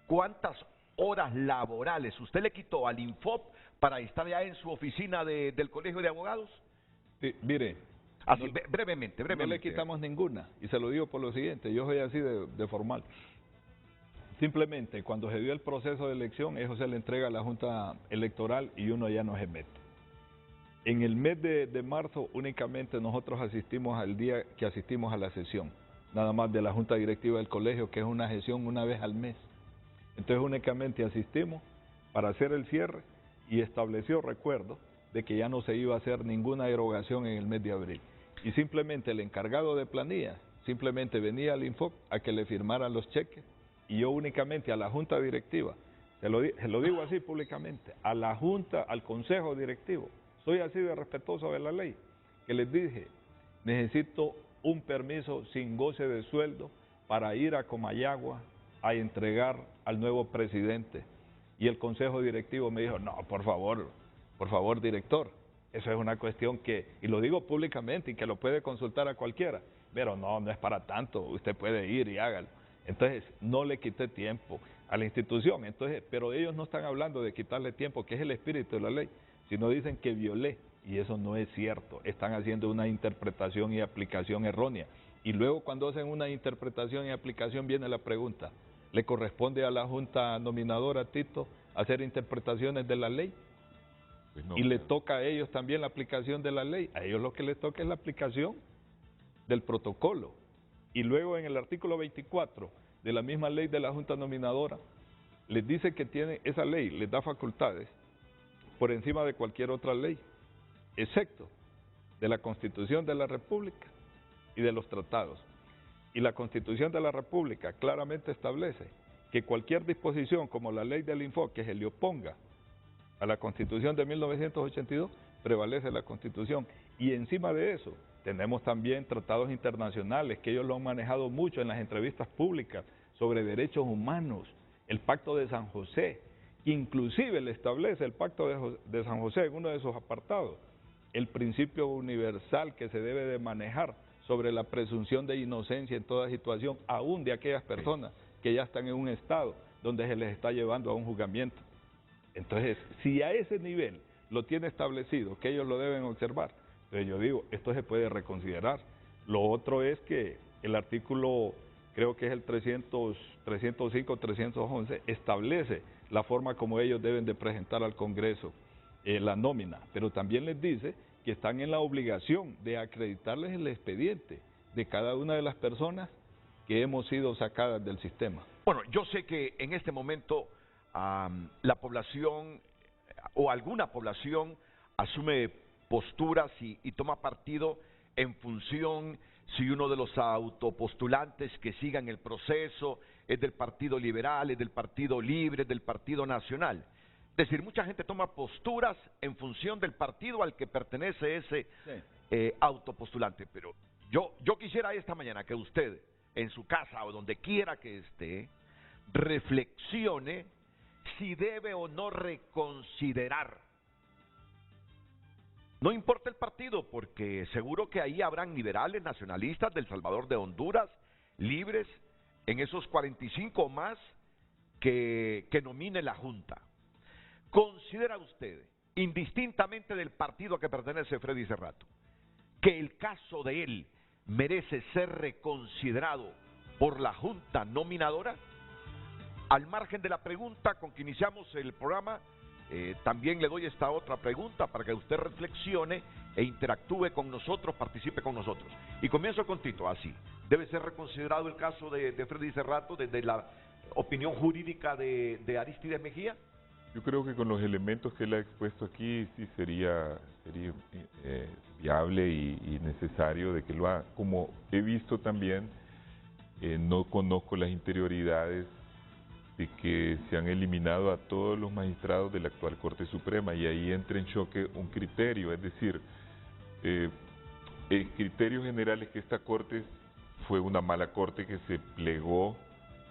B: ¿Cuántas horas laborales usted le quitó al Infop para estar ya en su oficina del Colegio de Abogados?
C: Sí, mire,
B: así, brevemente.
C: No le quitamos ninguna, y se lo digo por lo siguiente, yo soy así de formal. Simplemente cuando se dio el proceso de elección, eso se le entrega a la Junta Electoral y uno ya no se mete. En el mes de marzo únicamente nosotros asistimos al día que asistimos a la sesión, nada más de la Junta Directiva del Colegio, que es una sesión una vez al mes. Entonces únicamente asistimos para hacer el cierre y estableció, recuerdo, de que ya no se iba a hacer ninguna derogación en el mes de abril. Y simplemente el encargado de planilla, simplemente venía al Infop a que le firmaran los cheques, y yo únicamente a la Junta Directiva, se lo digo así públicamente, a la Junta, al Consejo Directivo, soy así de respetuoso de la ley, que les dije, necesito un permiso sin goce de sueldo para ir a Comayagua a entregar al nuevo presidente. Y el Consejo Directivo me dijo, no, por favor, director, eso es una cuestión que, y lo digo públicamente y que lo puede consultar a cualquiera, pero no es para tanto, usted puede ir y hágalo. Entonces, no le quité tiempo a la institución, entonces, pero ellos no están hablando de quitarle tiempo, que es el espíritu de la ley, sino dicen que violé, y eso no es cierto, están haciendo una interpretación y aplicación errónea. Y luego cuando hacen una interpretación y aplicación viene la pregunta, ¿le corresponde a la Junta Nominadora, Tito, hacer interpretaciones de la ley? Pues no, y le toca a ellos también la aplicación de la ley, a ellos lo que les toca es la aplicación del protocolo. Y luego en el artículo 24 de la misma ley de la Junta Nominadora, les dice que tiene, esa ley les da facultades por encima de cualquier otra ley, excepto de la Constitución de la República y de los tratados. Y la Constitución de la República claramente establece que cualquier disposición como la ley del Infop que se le oponga a la Constitución de 1982, prevalece la Constitución. Y encima de eso, tenemos también tratados internacionales, que ellos lo han manejado mucho en las entrevistas públicas sobre derechos humanos, el Pacto de San José, que inclusive le establece el Pacto de San José en uno de sus apartados, el principio universal que se debe de manejar sobre la presunción de inocencia en toda situación, aún de aquellas personas que ya están en un estado donde se les está llevando a un juzgamiento. Entonces, si a ese nivel lo tiene establecido, que ellos lo deben observar, entonces yo digo, esto se puede reconsiderar. Lo otro es que el artículo, creo que es el 305, 311, establece la forma como ellos deben de presentar al Congreso la nómina, pero también les dice que están en la obligación de acreditarles el expediente de cada una de las personas que hemos sido sacadas del sistema.
B: Bueno, yo sé que en este momento la población o alguna población asume posturas y toma partido en función si uno de los autopostulantes que sigan el proceso es del Partido Liberal, es del Partido Libre, es del Partido Nacional. Es decir, mucha gente toma posturas en función del partido al que pertenece ese autopostulante. Pero yo quisiera esta mañana que usted, en su casa o donde quiera que esté, reflexione si debe o no reconsiderar. No importa el partido, porque seguro que ahí habrán liberales, nacionalistas del Salvador, de Honduras, libres, en esos 45 o más que nomine la Junta. ¿Considera usted, indistintamente del partido a que pertenece Freddy Cerrato, que el caso de él merece ser reconsiderado por la Junta Nominadora? Al margen de la pregunta con que iniciamos el programa, también le doy esta otra pregunta para que usted reflexione e interactúe con nosotros, participe con nosotros. Y comienzo con Tito, así. ¿Debe ser reconsiderado el caso de Freddy Cerrato desde la opinión jurídica de Arístides Mejía?
D: Yo creo que con los elementos que él ha expuesto aquí, sí sería viable y necesario de que lo haga. Como he visto también, no conozco las interioridades de que se han eliminado a todos los magistrados de la actual Corte Suprema, y ahí entra en choque un criterio, es decir, el criterio general es que esta Corte fue una mala Corte que se plegó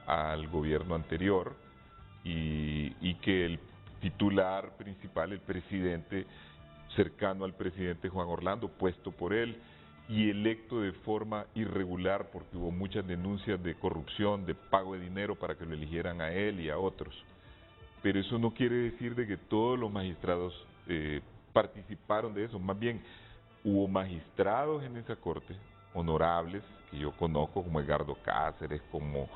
D: al gobierno anterior y que el titular principal, el presidente, cercano al presidente Juan Orlando, puesto por él y electo de forma irregular porque hubo muchas denuncias de corrupción, de pago de dinero para que lo eligieran a él y a otros. Pero eso no quiere decir de que todos los magistrados participaron de eso, más bien hubo magistrados en esa corte, honorables, que yo conozco, como Edgardo Cáceres, como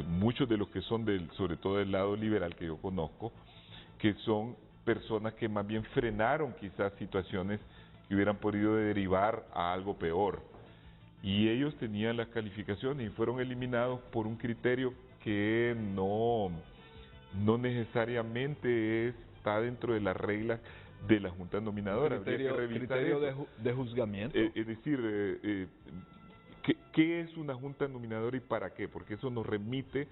D: muchos de los que son sobre todo del lado liberal que yo conozco, que son personas que más bien frenaron quizás situaciones que hubieran podido derivar a algo peor. Y ellos tenían las calificaciones y fueron eliminados por un criterio que no necesariamente está dentro de las reglas de la Junta Nominadora.
C: Criterio de juzgamiento.
D: Es decir, ¿qué es una Junta Nominadora y para qué? Porque eso nos remite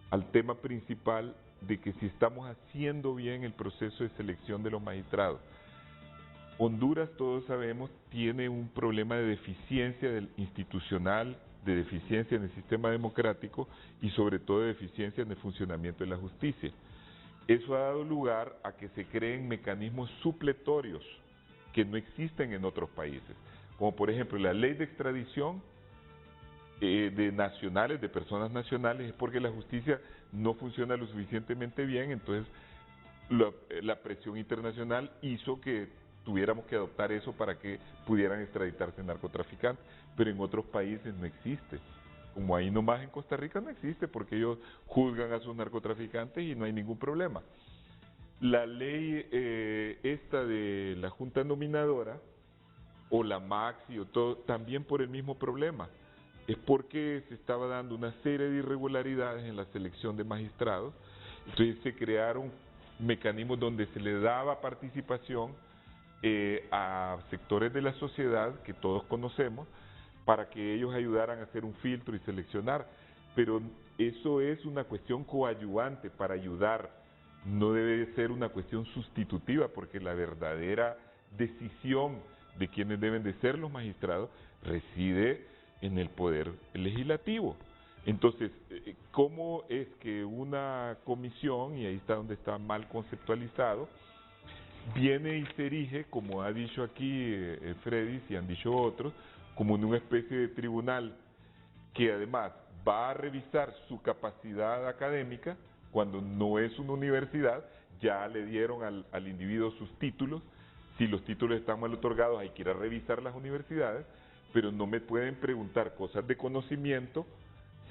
D: al tema principal de que si estamos haciendo bien el proceso de selección de los magistrados. Honduras, todos sabemos, tiene un problema de deficiencia institucional, de deficiencia en el sistema democrático y sobre todo de deficiencia en el funcionamiento de la justicia. Eso ha dado lugar a que se creen mecanismos supletorios que no existen en otros países, como por ejemplo la ley de extradición de nacionales, de personas nacionales, es porque la justicia no funciona lo suficientemente bien, entonces la presión internacional hizo que tuviéramos que adoptar eso para que pudieran extraditarse narcotraficantes, pero en otros países no existe. Como ahí nomás en Costa Rica no existe, porque ellos juzgan a sus narcotraficantes y no hay ningún problema. La ley esta de la Junta Nominadora, o la Maxi, o todo, también por el mismo problema. Es porque se estaba dando una serie de irregularidades en la selección de magistrados, entonces se crearon mecanismos donde se le daba participación a sectores de la sociedad que todos conocemos para que ellos ayudaran a hacer un filtro y seleccionar, pero eso es una cuestión coadyuvante para ayudar, no debe ser una cuestión sustitutiva, porque la verdadera decisión de quienes deben de ser los magistrados reside en el poder legislativo. Entonces, ¿cómo es que una comisión, y ahí está donde está mal conceptualizado, viene y se erige, como ha dicho aquí Freddy, y han dicho otros, como en una especie de tribunal que además va a revisar su capacidad académica cuando no es una universidad? Ya le dieron al individuo sus títulos, si los títulos están mal otorgados hay que ir a revisar las universidades, pero no me pueden preguntar cosas de conocimiento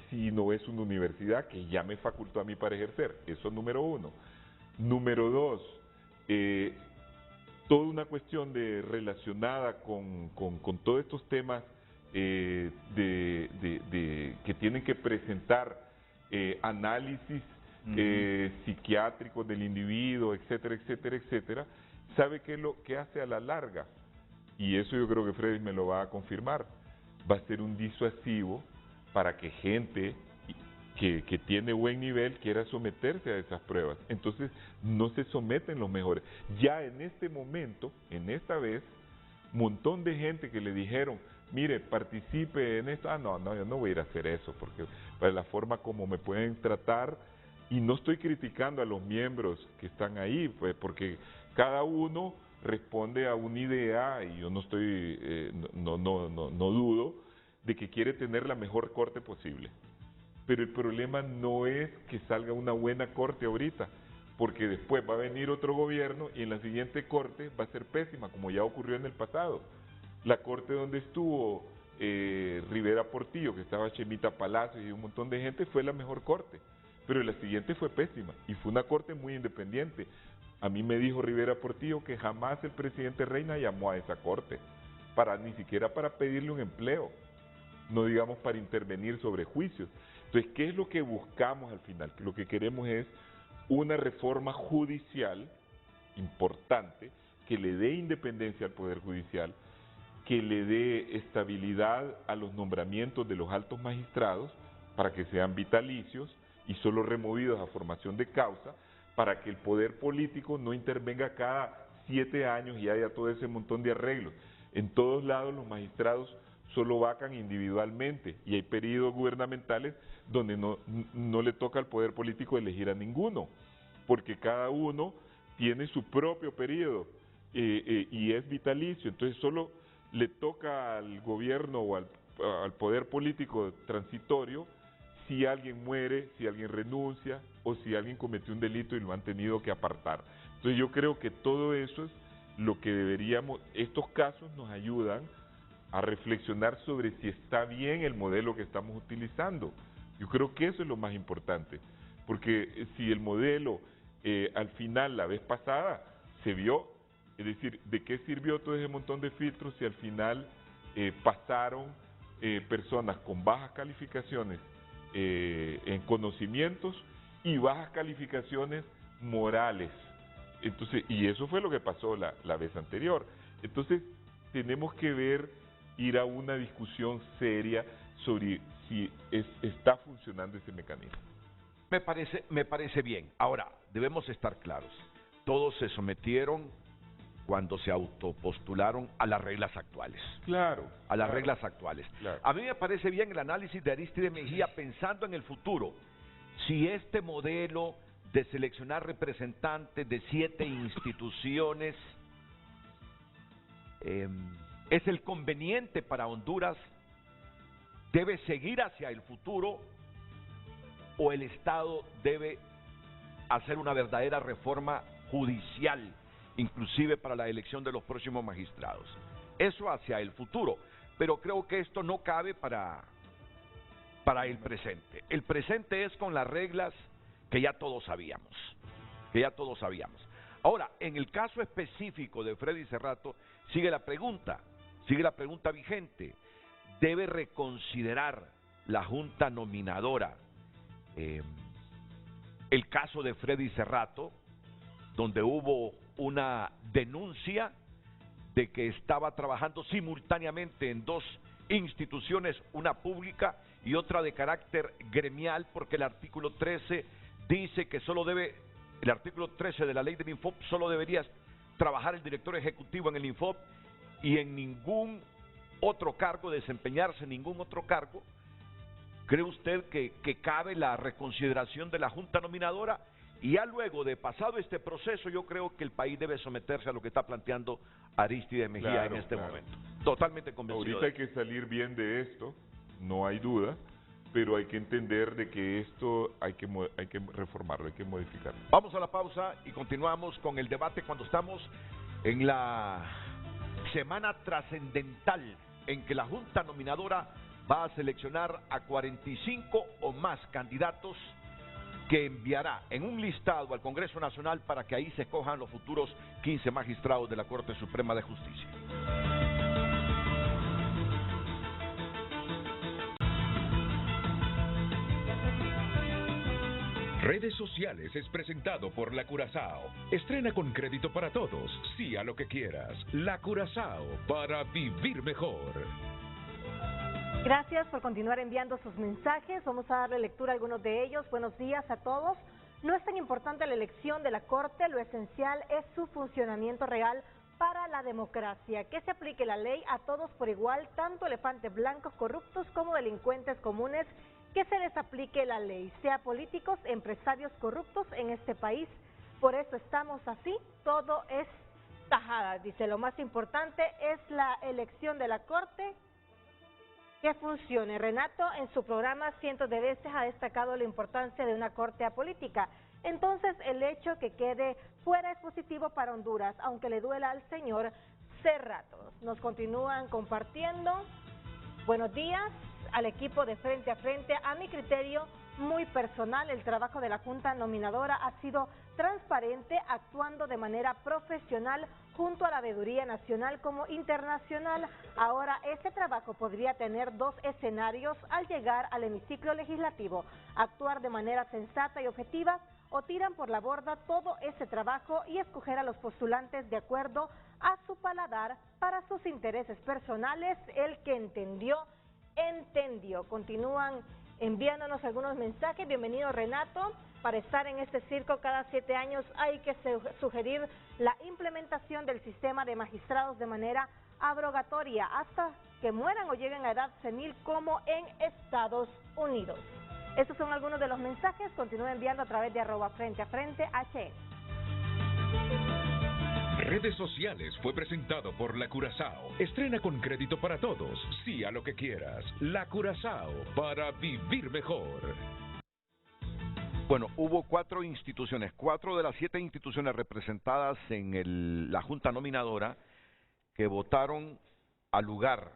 D: si no es una universidad que ya me facultó a mí para ejercer. Eso es número uno. Número dos, toda una cuestión relacionada con todos estos temas que tienen que presentar análisis psiquiátricos del individuo, etcétera, etcétera, etcétera. ¿Sabe qué es lo que hace a la larga? Y eso yo creo que Freddy me lo va a confirmar. Va a ser un disuasivo para que gente que tiene buen nivel quiera someterse a esas pruebas. Entonces no se someten los mejores. Ya en este momento, en esta vez, un montón de gente que le dijeron, mire, participe en esto. No, yo no voy a ir a hacer eso, porque para la forma como me pueden tratar, y no estoy criticando a los miembros que están ahí, pues, porque cada uno responde a una idea, y yo no estoy, no dudo de que quiere tener la mejor corte posible. Pero el problema no es que salga una buena corte ahorita, porque después va a venir otro gobierno y en la siguiente corte va a ser pésima, como ya ocurrió en el pasado. La corte donde estuvo Rivera Portillo, que estaba Chemita Palacios y un montón de gente, fue la mejor corte. pero la siguiente fue pésima y fue una corte muy independiente. A mí me dijo Rivera Portillo que jamás el presidente Reina llamó a esa corte, ni siquiera para pedirle un empleo, no digamos para intervenir sobre juicios. Entonces, ¿qué es lo que buscamos al final? Lo que queremos es una reforma judicial importante que le dé independencia al Poder Judicial, que le dé estabilidad a los nombramientos de los altos magistrados para que sean vitalicios y solo removidos a formación de causa, para que el poder político no intervenga cada 7 años y haya todo ese montón de arreglos. En todos lados los magistrados solo vacan individualmente y hay periodos gubernamentales donde no le toca al poder político elegir a ninguno, porque cada uno tiene su propio periodo y es vitalicio. Entonces solo le toca al gobierno o al poder político transitorio si alguien muere, si alguien renuncia o si alguien cometió un delito y lo han tenido que apartar. Entonces yo creo que todo eso es lo que deberíamos, estos casos nos ayudan a reflexionar sobre si está bien el modelo que estamos utilizando. Yo creo que eso es lo más importante, porque si el modelo al final, la vez pasada, se vio, es decir, ¿de qué sirvió todo ese montón de filtros si al final pasaron personas con bajas calificaciones en conocimientos y bajas calificaciones morales? Entonces, y eso fue lo que pasó la vez anterior. Entonces, tenemos que ir a una discusión seria sobre si está funcionando ese mecanismo.
B: Me parece bien. Ahora, debemos estar claros. Todos se sometieron cuando se autopostularon a las reglas actuales.
D: Claro.
B: A las reglas actuales.
D: Claro.
B: A mí me parece bien el análisis de Arístide Mejía pensando en el futuro. Si este modelo de seleccionar representantes de 7 instituciones es el conveniente para Honduras, debe seguir hacia el futuro o el Estado debe hacer una verdadera reforma judicial, inclusive para la elección de los próximos magistrados. Eso hacia el futuro, pero creo que esto no cabe para el presente. El presente es con las reglas que ya todos sabíamos, Ahora, en el caso específico de Freddy Serrato, sigue la pregunta vigente. ¿Debe reconsiderar la Junta Nominadora el caso de Freddy Serrato, donde hubo una denuncia de que estaba trabajando simultáneamente en 2 instituciones, una pública y otra de carácter gremial, porque el artículo 13 dice que el artículo 13 de la ley del Infop solo debería trabajar el director ejecutivo en el Infop y en ningún otro cargo, desempeñarse en ningún otro cargo? ¿Cree usted que cabe la reconsideración de la Junta Nominadora? Y ya luego de pasado este proceso, yo creo que el país debe someterse a lo que está planteando Arístide Mejía en este momento. Totalmente convencido.
D: Ahorita hay que salir bien de esto, no hay duda, pero hay que entender de que esto hay que reformarlo, hay que modificarlo.
B: Vamos a la pausa y continuamos con el debate cuando estamos en la semana trascendental en que la Junta Nominadora va a seleccionar a 45 o más candidatos que enviará en un listado al Congreso Nacional para que ahí se escojan los futuros 15 magistrados de la Corte Suprema de Justicia.
A: Redes Sociales es presentado por La Curazao. Estrena con crédito para todos. Sí a lo que quieras. La Curazao, para vivir mejor.
E: Gracias por continuar enviando sus mensajes. Vamos a darle lectura a algunos de ellos. Buenos días a todos. No es tan importante la elección de la Corte, lo esencial es su funcionamiento real para la democracia. Que se aplique la ley a todos por igual, tanto elefantes blancos corruptos como delincuentes comunes, que se les aplique la ley, sea políticos, empresarios corruptos en este país. Por eso estamos así, todo es tajada. Dice, lo más importante es la elección de la Corte, que funcione. Renato en su programa cientos de veces ha destacado la importancia de una Corte apolítica. Entonces el hecho que quede fuera es positivo para Honduras, aunque le duela al señor Serrato. Nos continúan compartiendo. Buenos días al equipo de Frente a Frente. A mi criterio, muy personal. El trabajo de la Junta Nominadora ha sido transparente, actuando de manera profesional junto a la Veeduría Nacional como internacional. Ahora, este trabajo podría tener dos escenarios al llegar al hemiciclo legislativo: actuar de manera sensata y objetiva, o tiran por la borda todo ese trabajo y escoger a los postulantes de acuerdo a su paladar para sus intereses personales. El que entendió, entendió. Continúan enviándonos algunos mensajes. Bienvenido, Renato. Para estar en este circo cada 7 años hay que sugerir la implementación del sistema de magistrados de manera abrogatoria hasta que mueran o lleguen a edad senil como en Estados Unidos. Estos son algunos de los mensajes. Continúen enviando a través de @FrenteAFrente
A: Redes sociales fue presentado por La Curazao. Estrena con crédito para todos. Sí a lo que quieras. La Curazao, para vivir mejor.
B: Bueno, hubo 4 instituciones, 4 de las 7 instituciones representadas en la Junta Nominadora que votaron al lugar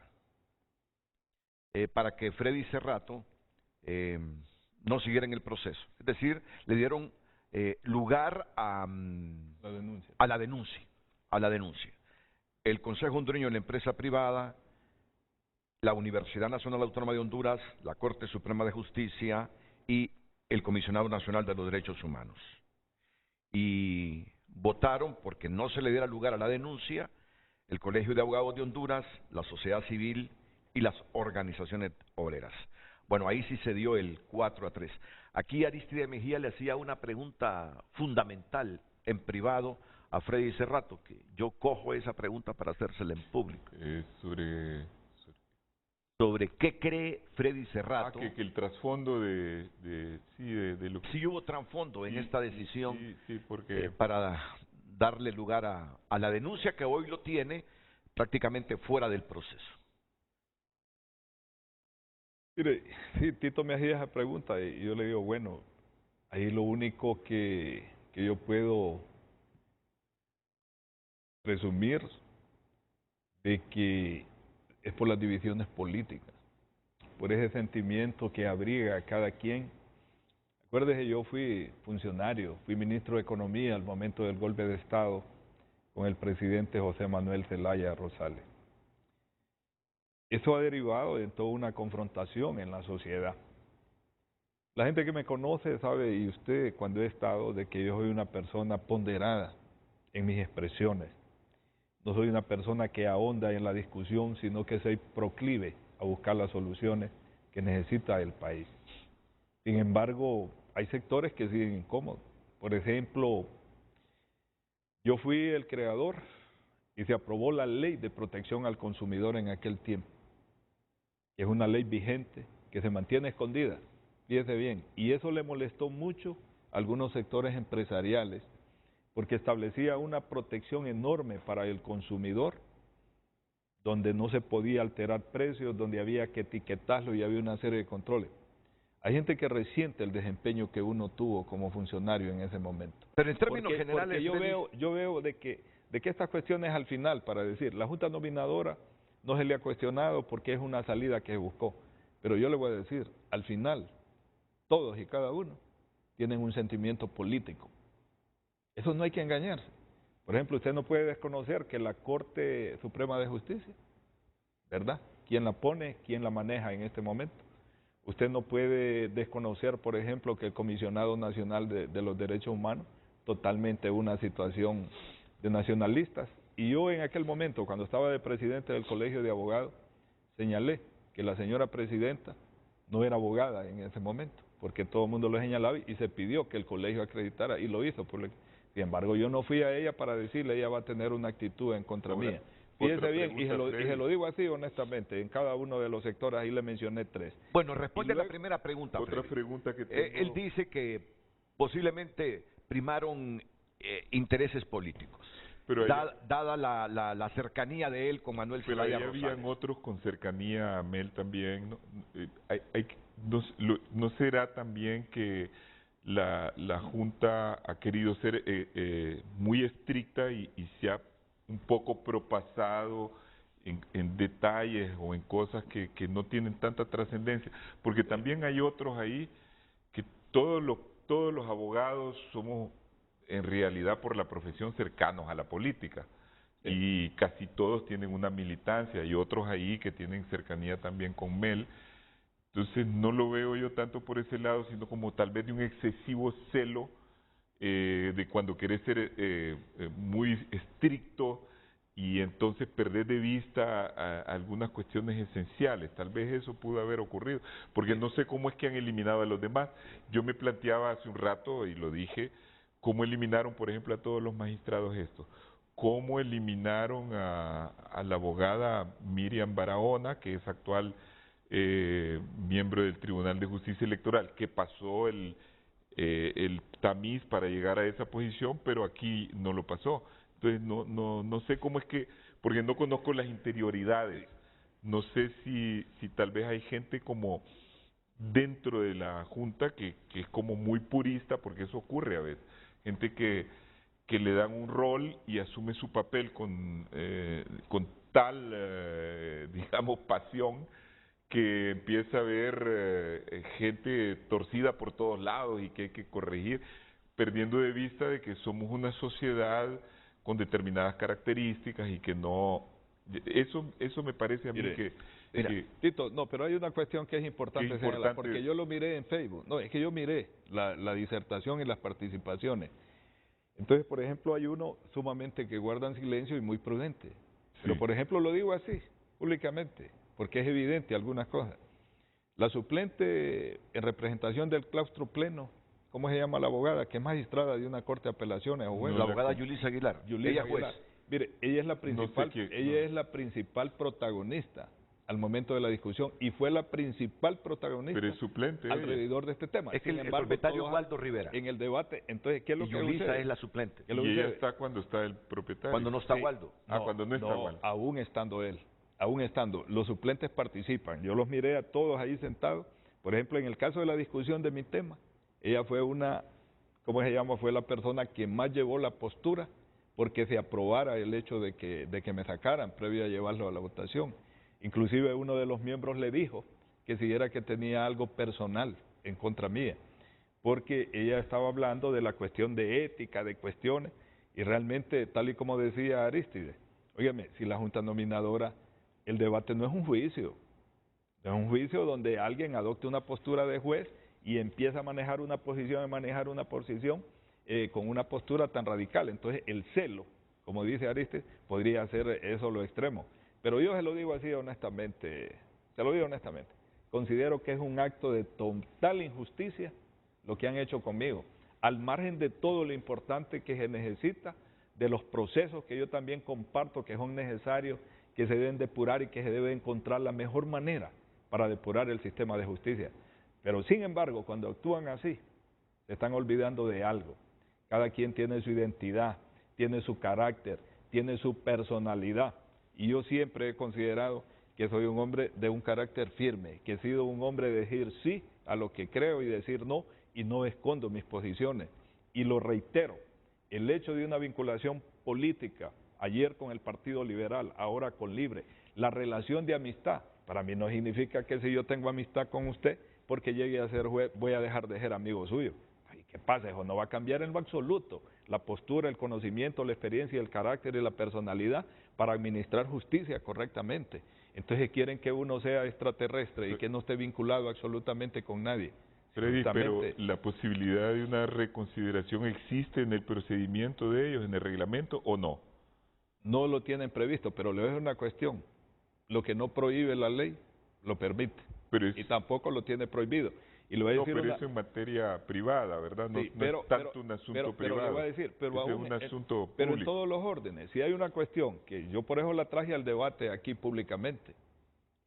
B: para que Freddy Cerrato no siguiera en el proceso. Es decir, le dieron lugar a la denuncia. El Consejo Hondureño de la Empresa Privada, la Universidad Nacional Autónoma de Honduras, la Corte Suprema de Justicia y el Comisionado Nacional de los Derechos Humanos. Y votaron porque no se le diera lugar a la denuncia el Colegio de Abogados de Honduras, la sociedad civil y las organizaciones obreras. Bueno, ahí sí se dio el 4-3. Aquí Aristide Mejía le hacía una pregunta fundamental en privado a Freddy Cerrato, que yo cojo esa pregunta para hacérsela en público. Sobre qué cree Freddy Cerrato.
D: Que el trasfondo de lo que...
B: Sí hubo trasfondo en esta decisión
D: porque...
B: para darle lugar a la denuncia que hoy lo tiene prácticamente fuera del proceso.
C: Mire, sí, Tito me hacía esa pregunta y yo le digo, bueno, ahí lo único que yo puedo resumir de que es por las divisiones políticas, por ese sentimiento que abriga a cada quien. Acuérdese, yo fui funcionario, fui ministro de Economía al momento del golpe de Estado con el presidente José Manuel Zelaya Rosales. Eso ha derivado en toda una confrontación en la sociedad. La gente que me conoce sabe, y usted cuando he estado, de que yo soy una persona ponderada en mis expresiones. No soy una persona que ahonda en la discusión, sino que soy proclive a buscar las soluciones que necesita el país. Sin embargo, hay sectores que siguen incómodos. Por ejemplo, yo fui el creador y se aprobó la Ley de Protección al Consumidor en aquel tiempo, que es una ley vigente que se mantiene escondida, fíjese bien, y eso le molestó mucho a algunos sectores empresariales, porque establecía una protección enorme para el consumidor, donde no se podía alterar precios, donde había que etiquetarlo y había una serie de controles. Hay gente que resiente el desempeño que uno tuvo como funcionario en ese momento.
B: Pero en términos generales...
C: Porque yo veo de que estas cuestiones al final, para decir, la Junta Nominadora no se le ha cuestionado porque es una salida que buscó. Pero yo le voy a decir, al final, todos y cada uno tienen un sentimiento político. Eso no hay que engañarse. Por ejemplo, usted no puede desconocer que la Corte Suprema de Justicia, ¿verdad? ¿Quién la pone? ¿Quién la maneja en este momento? Usted no puede desconocer, por ejemplo, que el Comisionado Nacional de los Derechos Humanos, totalmente una situación de nacionalistas. Y yo en aquel momento, cuando estaba de presidente del Colegio de Abogados, señalé que la señora presidenta no era abogada en ese momento, porque todo el mundo lo señalaba y se pidió que el colegio acreditara y lo hizo. Sin embargo, yo no fui a ella para decirle ella va a tener una actitud en contra mía. Fíjese bien, y se lo digo así honestamente, en cada uno de los sectores, ahí le mencioné 3.
B: Bueno, responde la primera pregunta.
D: Otra pregunta que tengo...
B: Él dice que posiblemente primaron intereses políticos, pero dada la cercanía de él con Manuel Zelaya Rosales.
D: Pero habían otros con cercanía a Mel también. ¿No será también que la Junta ha querido ser muy estricta y se ha un poco propasado en detalles o en cosas que no tienen tanta trascendencia? Porque también hay otros ahí todos los abogados somos en realidad por la profesión cercanos a la política. Y casi todos tienen una militancia y otros ahí que tienen cercanía también con Mel. Entonces no lo veo yo tanto por ese lado, sino como tal vez de un excesivo celo de cuando querés ser muy estricto y entonces perder de vista algunas cuestiones esenciales. Tal vez eso pudo haber ocurrido, porque no sé cómo es que han eliminado a los demás. Yo me planteaba hace un rato, y lo dije, cómo eliminaron, por ejemplo, a todos los magistrados estos. Cómo eliminaron a la abogada Miriam Barahona, que es actual miembro del Tribunal de Justicia Electoral, que pasó el tamiz para llegar a esa posición, pero aquí no lo pasó. Entonces no sé cómo es que, porque no conozco las interioridades, no sé si tal vez hay gente como dentro de la Junta que es como muy purista, porque eso ocurre a veces, gente que le dan un rol y asume su papel con tal, digamos, pasión, que empieza a ver gente torcida por todos lados y que hay que corregir, perdiendo de vista de que somos una sociedad con determinadas características y que no... Eso me parece a mí que...
C: Tito, no, pero hay una cuestión que es importante, señalar, porque yo lo miré en Facebook. No, es que yo miré la disertación y las participaciones. Entonces, por ejemplo, hay uno sumamente que guardan silencio y muy prudente. Pero, por ejemplo, lo digo así, públicamente, porque es evidente algunas cosas. La suplente en representación del claustro pleno, ¿cómo se llama la abogada? Que es magistrada de una corte de apelaciones o juez.
B: La abogada Yulisa Aguilar.
C: Ella es juez. Mire, ella es la principal, es la principal protagonista al momento de la discusión y fue la principal protagonista.
D: Pero es suplente
C: alrededor de este tema.
B: Es que el propietario Waldo Rivera.
C: En el debate, entonces, ¿qué es lo que
B: Yulisa
C: sucede?
B: es la suplente.
D: Y ella está cuando está el propietario.
B: Cuando no está Waldo.
D: Cuando no está Waldo.
C: Aún estando él. Aún estando. Los suplentes participan. Yo los miré a todos ahí sentados. Por ejemplo, en el caso de la discusión de mi tema, ella fue ¿cómo se llama? Fue la persona que más llevó la postura porque se aprobara el hecho de que me sacaran previo a llevarlo a la votación. Inclusive uno de los miembros le dijo que si era que tenía algo personal en contra mía, porque ella estaba hablando de la cuestión de ética, de cuestiones, y realmente, tal y como decía Arístide, óigame, si la Junta Nominadora, el debate no es un juicio, es un juicio donde alguien adopte una postura de juez y empieza a manejar una posición, con una postura tan radical. Entonces el celo, como dice Arístide, podría ser eso lo extremo. Pero yo se lo digo así honestamente, considero que es un acto de total injusticia lo que han hecho conmigo, al margen de todo lo importante que se necesita, de los procesos que yo también comparto que son necesarios, que se deben depurar y que se debe encontrar la mejor manera para depurar el sistema de justicia. Pero sin embargo, cuando actúan así, se están olvidando de algo. Cada quien tiene su identidad, tiene su carácter, tiene su personalidad. Y yo siempre he considerado que soy un hombre de un carácter firme, que he sido un hombre de decir sí a lo que creo y decir no, y no escondo mis posiciones. Y lo reitero, el hecho de una vinculación política, ayer con el Partido Liberal, ahora con Libre, la relación de amistad, para mí no significa que si yo tengo amistad con usted, porque llegue a ser juez, voy a dejar de ser amigo suyo. Ay, ¿qué pasa? Eso no va a cambiar en lo absoluto. La postura, el conocimiento, la experiencia, el carácter y la personalidad para administrar justicia correctamente. Entonces quieren que uno sea extraterrestre y que no esté vinculado absolutamente con nadie.
D: Freddy, pero la posibilidad de una reconsideración existe en el procedimiento de ellos, en el reglamento, ¿o no?
C: No lo tienen previsto, pero le voy a decir una cuestión. Lo que no prohíbe la ley, lo permite. Y tampoco lo tiene prohibido. Y le voy a decir
D: pero eso en materia privada, ¿verdad? No,
C: sí,
D: no es tanto un asunto privado.
C: Pero le voy a decir,
D: es un asunto público.
C: Pero en todos los órdenes, si hay una cuestión que yo por eso la traje al debate aquí públicamente,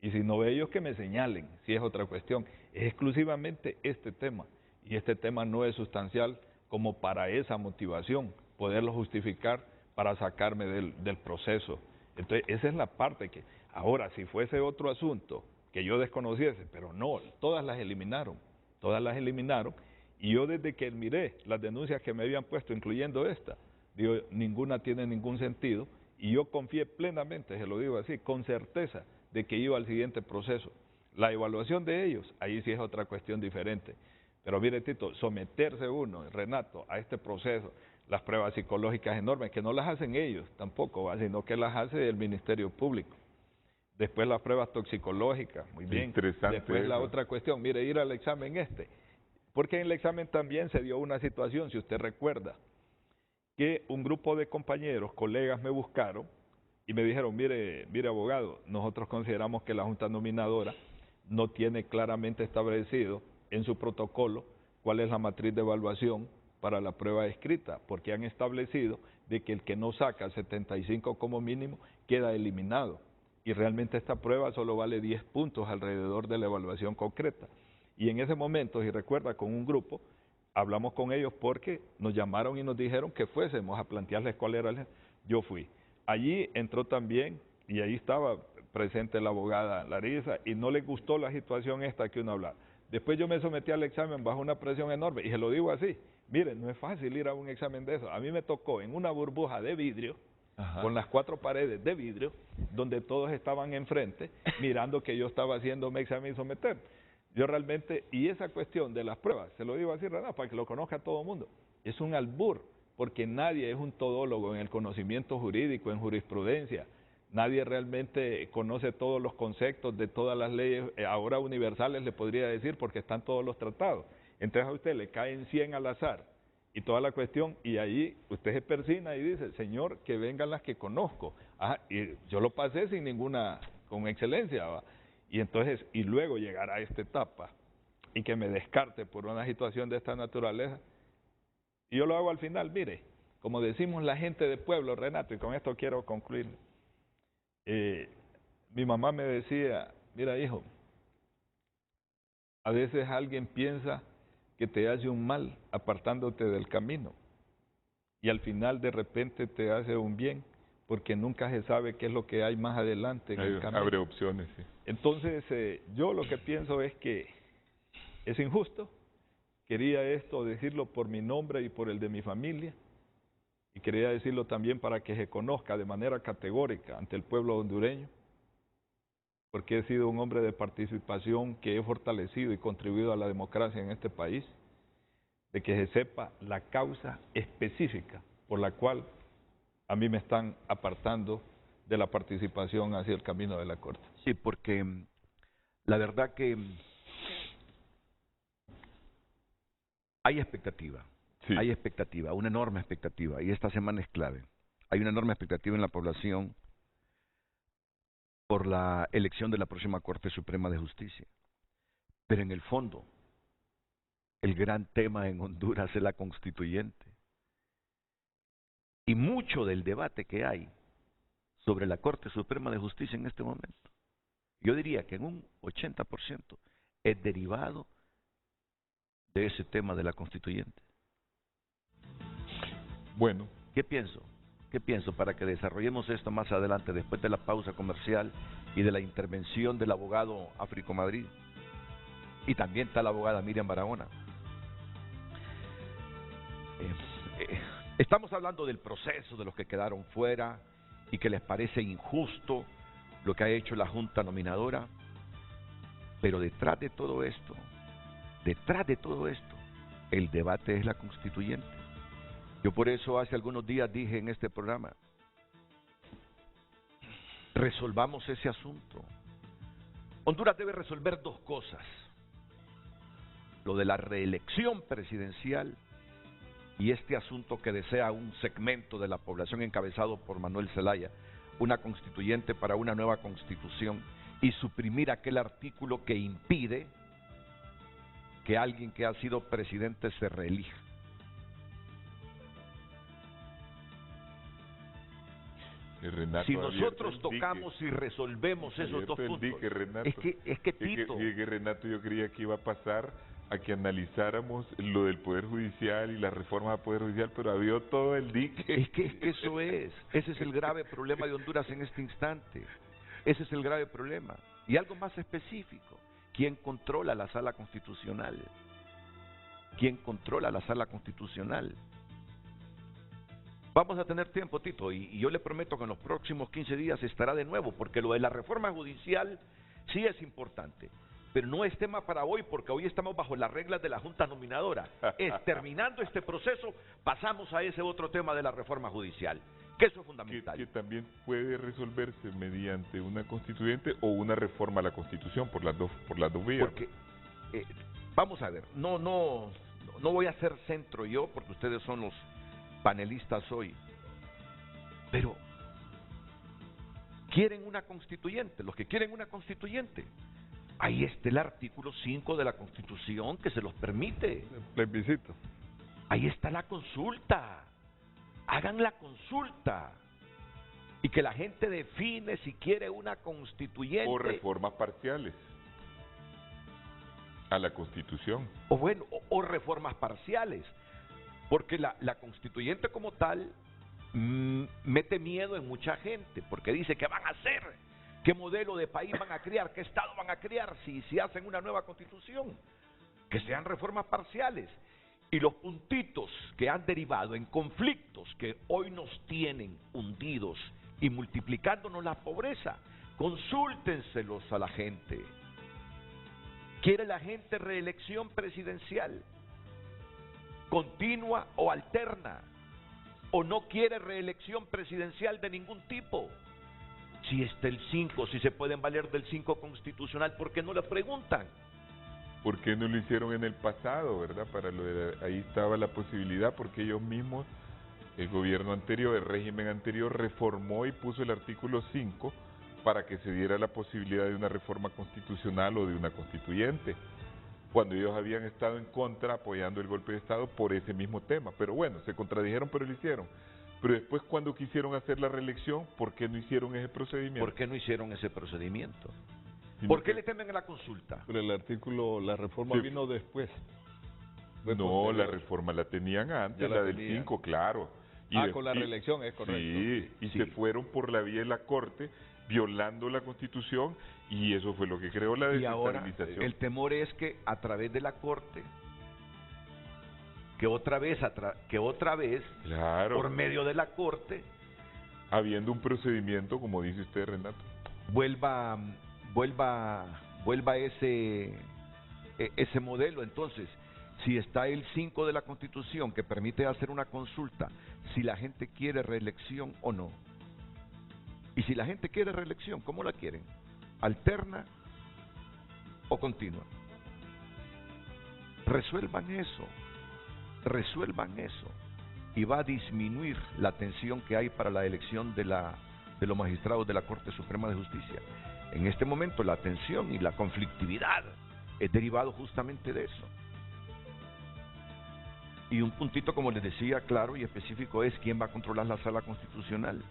C: y si no ellos que me señalen, si es otra cuestión, es exclusivamente este tema, y este tema no es sustancial como para esa motivación, poderlo justificar para sacarme del proceso. Entonces, esa es la parte que, ahora, si fuese otro asunto que yo desconociese, pero no, todas las eliminaron, y yo desde que miré las denuncias que me habían puesto, incluyendo esta, digo, ninguna tiene ningún sentido, y yo confié plenamente, se lo digo así, con certeza, de que iba al siguiente proceso. La evaluación de ellos, ahí sí es otra cuestión diferente, Pero mire, Tito, someterse uno, Renato, a este proceso, las pruebas psicológicas enormes, que no las hacen ellos tampoco, ¿va? Sino que las hace el Ministerio Público. Después las pruebas toxicológicas, muy bien.
D: Interesante.
C: Después la otra cuestión, mire, ir al examen porque en el examen también se dio una situación, si usted recuerda, que un grupo de compañeros, colegas me buscaron y me dijeron, mire abogado, nosotros consideramos que la Junta Nominadora no tiene claramente establecido en su protocolo cuál es la matriz de evaluación para la prueba escrita, porque han establecido de que el que no saca 75 como mínimo queda eliminado. Y realmente esta prueba solo vale 10 puntos alrededor de la evaluación concreta. Y en ese momento, si recuerda, con un grupo, hablamos con ellos porque nos llamaron y nos dijeron que fuésemos a plantearles cuál era el... Yo fui. Allí entró también, y ahí estaba presente la abogada Larisa, y no les gustó la situación esta que uno hablaba. Después yo me sometí al examen bajo una presión enorme, y se lo digo así, miren, no es fácil ir a un examen de eso. A mí me tocó en una burbuja de vidrio, con las 4 paredes de vidrio, donde todos estaban enfrente, mirando que yo estaba haciendo mi examen y someter. Yo realmente, y esa cuestión de las pruebas, se lo digo así, Renato, para que lo conozca todo el mundo, es un albur, porque nadie es un todólogo en el conocimiento jurídico, en jurisprudencia. Nadie realmente conoce todos los conceptos de todas las leyes, ahora universales le podría decir, porque están todos los tratados. Entonces a usted le caen 100 al azar y toda la cuestión, y ahí usted se persina y dice, señor, que vengan las que conozco. Y yo lo pasé sin ninguna, con excelencia, ¿va? Y entonces, y luego llegar a esta etapa y que me descarte por una situación de esta naturaleza, y yo lo hago al final, mire, como decimos la gente de pueblo, Renato, y con esto quiero concluir. Mi mamá me decía, mira hijo, a veces alguien piensa que te hace un mal apartándote del camino y al final de repente te hace un bien porque nunca se sabe qué es lo que hay más adelante en el camino.
D: Abre opciones, sí.
C: Entonces yo lo que pienso es que es injusto. Quería esto decirlo por mi nombre y por el de mi familia, y quería decirlo también para que se conozca de manera categórica ante el pueblo hondureño, porque he sido un hombre de participación que he fortalecido y contribuido a la democracia en este país, de que se sepa la causa específica por la cual a mí me están apartando de la participación hacia el camino de la Corte.
B: Sí, porque la verdad que hay expectativa, sí. Hay expectativa, una enorme expectativa, y esta semana es clave. Hay una enorme expectativa en la población por la elección de la próxima Corte Suprema de Justicia. Pero en el fondo, el gran tema en Honduras es la constituyente. Y mucho del debate que hay sobre la Corte Suprema de Justicia en este momento, yo diría que en un 80% es derivado de ese tema de la constituyente.
D: Bueno.
B: ¿Qué pienso? ¿Qué pienso? Para que desarrollemos esto más adelante, después de la pausa comercial y de la intervención del abogado Áfrico Madrid. Y también está la abogada Miriam Barahona. Estamos hablando del proceso, de los que quedaron fuera y que les parece injusto lo que ha hecho la Junta Nominadora. Pero detrás de todo esto, el debate es la constituyente. Yo por eso hace algunos días dije en este programa, resolvamos ese asunto. Honduras debe resolver dos cosas: lo de la reelección presidencial y este asunto que desea un segmento de la población encabezado por Manuel Zelaya, una constituyente para una nueva constitución, y suprimir aquel artículo que impide que alguien que ha sido presidente se reelija.
D: Renato,
B: si nosotros tocamos y resolvemos esos dos puntos, es que Tito...
D: Renato, yo creía que iba a pasar a que analizáramos lo del Poder Judicial y la reforma del Poder Judicial, pero había todo el dique.
B: Es que eso es, ese es el grave problema de Honduras en este instante. Ese es el grave problema. Y algo más específico, ¿quién controla la Sala Constitucional? ¿Quién controla la Sala Constitucional? Vamos a tener tiempo, Tito, y yo le prometo que en los próximos 15 días estará de nuevo, porque lo de la reforma judicial sí es importante.
G: pero no es tema para hoy porque hoy estamos bajo las reglas de la Junta Nominadora. Terminando este proceso, pasamos a ese otro tema de la reforma judicial, que eso es fundamental.
D: Que también puede resolverse mediante una constituyente o una reforma a la Constitución, por las dos vías.
G: Porque, vamos a ver, no voy a ser centro yo, porque ustedes son los panelistas hoy, pero quieren una constituyente, los que quieren una constituyente, ahí está el artículo 5 de la Constitución que se los permite.
C: El plebiscito.
G: Ahí está la consulta. Hagan la consulta. Y que la gente define si quiere una constituyente.
D: O reformas parciales a la Constitución.
G: O bueno, o reformas parciales. Porque la constituyente como tal mete miedo en mucha gente. Porque dice que van a hacer. ¿Qué modelo de país van a crear? ¿Qué Estado van a crear si hacen una nueva constitución? Que sean reformas parciales. Y los puntitos que han derivado en conflictos que hoy nos tienen hundidos y multiplicándonos la pobreza, consúltenselos a la gente. ¿Quiere la gente reelección presidencial? ¿Continua o alterna? ¿O no quiere reelección presidencial de ningún tipo? Si está el 5, si se pueden valer del 5 constitucional, ¿por qué no le preguntan?
D: ¿Por qué no lo hicieron en el pasado, verdad? Ahí estaba la posibilidad, porque ellos mismos, el gobierno anterior, el régimen anterior, reformó y puso el artículo 5 para que se diera la posibilidad de una reforma constitucional o de una constituyente, cuando ellos habían estado en contra, apoyando el golpe de Estado por ese mismo tema. Pero bueno, se contradijeron, pero lo hicieron. Pero después, cuando quisieron hacer la reelección, ¿por qué no hicieron ese procedimiento?
G: ¿Por qué no hicieron ese procedimiento? ¿Por qué le temen a la consulta?
C: Pero la reforma vino después.
D: No, la reforma la tenían antes, la del 5, claro.
C: Con la reelección, es correcto.
D: Sí, y se fueron por la vía de la Corte, violando la Constitución, y eso fue lo que creó la desestabilización.
G: Y ahora, el temor es que a través de la Corte, que otra vez,
D: claro,
G: por medio de la Corte,
D: habiendo un procedimiento, como dice usted, Renato,
G: vuelva ese modelo. Entonces, si está el 5 de la Constitución que permite hacer una consulta, si la gente quiere reelección o no. Y si la gente quiere reelección, ¿cómo la quieren? ¿Alterna o continua? Resuelvan eso. Y va a disminuir la tensión que hay para la elección de los magistrados de la Corte Suprema de Justicia. En este momento la tensión y la conflictividad es derivado justamente de eso. Y un puntito, como les decía, claro y específico, es quién va a controlar la sala constitucional.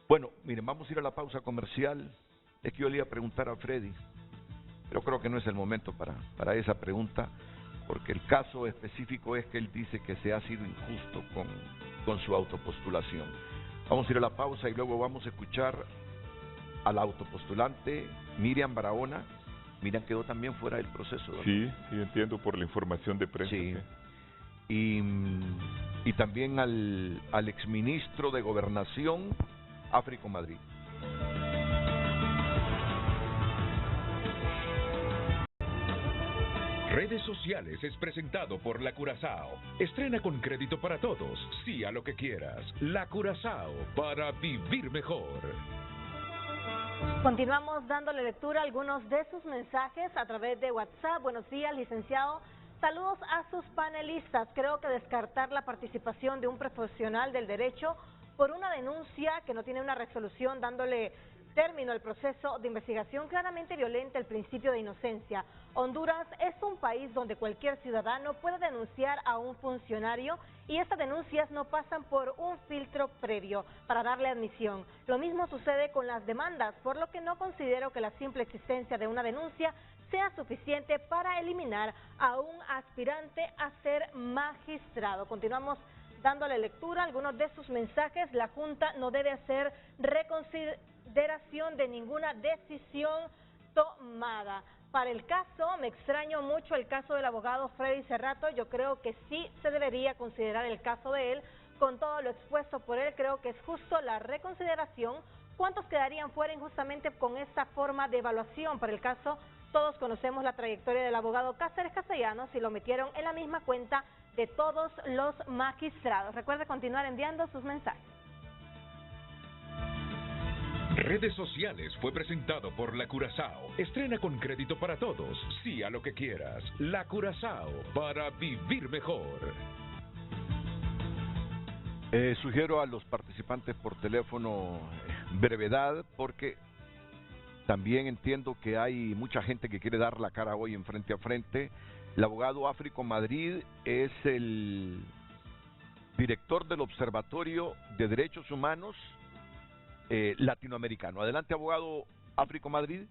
G: Bueno, miren, vamos a ir a la pausa comercial. Es que yo le iba a preguntar a Freddy, pero creo que no es el momento para esa pregunta, porque el caso específico es que él dice que se ha sido injusto con su autopostulación. Vamos a ir a la pausa y luego vamos a escuchar a la autopostulante Miriam Barahona. Miriam quedó también fuera del proceso, ¿no?
D: Sí, entiendo por la información de prensa.
G: Sí. Y también al exministro de Gobernación, Áfrico Madrid.
A: Redes Sociales es presentado por La Curazao. Estrena con crédito para todos. Sí a lo que quieras. La Curazao, para vivir mejor.
E: Continuamos dándole lectura a algunos de sus mensajes a través de WhatsApp. Buenos días, licenciado. Saludos a sus panelistas. Creo que descartar la participación de un profesional del derecho por una denuncia que no tiene una resolución dándole término al proceso de investigación claramente violenta el principio de inocencia. Honduras es un país donde cualquier ciudadano puede denunciar a un funcionario y estas denuncias no pasan por un filtro previo para darle admisión. Lo mismo sucede con las demandas, por lo que no considero que la simple existencia de una denuncia sea suficiente para eliminar a un aspirante a ser magistrado. Continuamos dándole lectura a algunos de sus mensajes. La Junta no debe hacer reconsideración de ninguna decisión tomada. Para el caso, me extraño mucho el caso del abogado Freddy Cerrato. Yo creo que sí se debería considerar el caso de él. Con todo lo expuesto por él, creo que es justo la reconsideración ¿cuántos quedarían fuera injustamente con esta forma de evaluación? Para el caso, todos conocemos la trayectoria del abogado Cáceres Castellanos y lo metieron en la misma cuenta de todos los magistrados. Recuerde continuar enviando sus mensajes.
A: Redes sociales fue presentado por La Curazao. Estrena con crédito para todos. Sí a lo que quieras. La Curazao, para vivir mejor.
B: Sugiero a los participantes por teléfono brevedad, porque también entiendo que hay mucha gente que quiere dar la cara hoy en Frente a Frente. El abogado Áfrico Madrid es el director del Observatorio de Derechos Humanos latinoamericano. Adelante, abogado Áfrico Madrid.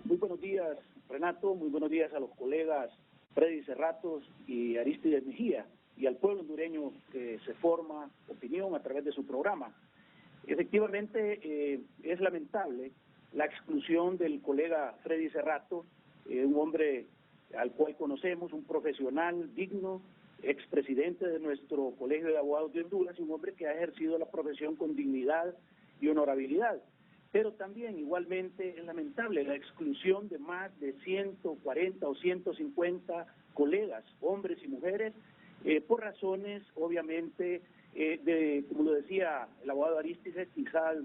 H: Muy buenos días, Renato. Muy buenos días a los colegas Freddy Cerratos y Aristides Mejía, y al pueblo hondureño que se forma opinión a través de su programa. Efectivamente, es lamentable la exclusión del colega Freddy Cerrato, un hombre al cual conocemos, un profesional digno, expresidente de nuestro Colegio de Abogados de Honduras, y un hombre que ha ejercido la profesión con dignidad y honorabilidad. Pero también, igualmente, es lamentable la exclusión de más de 140 o 150 colegas, hombres y mujeres, por razones, obviamente, como lo decía el abogado Aristides, quizás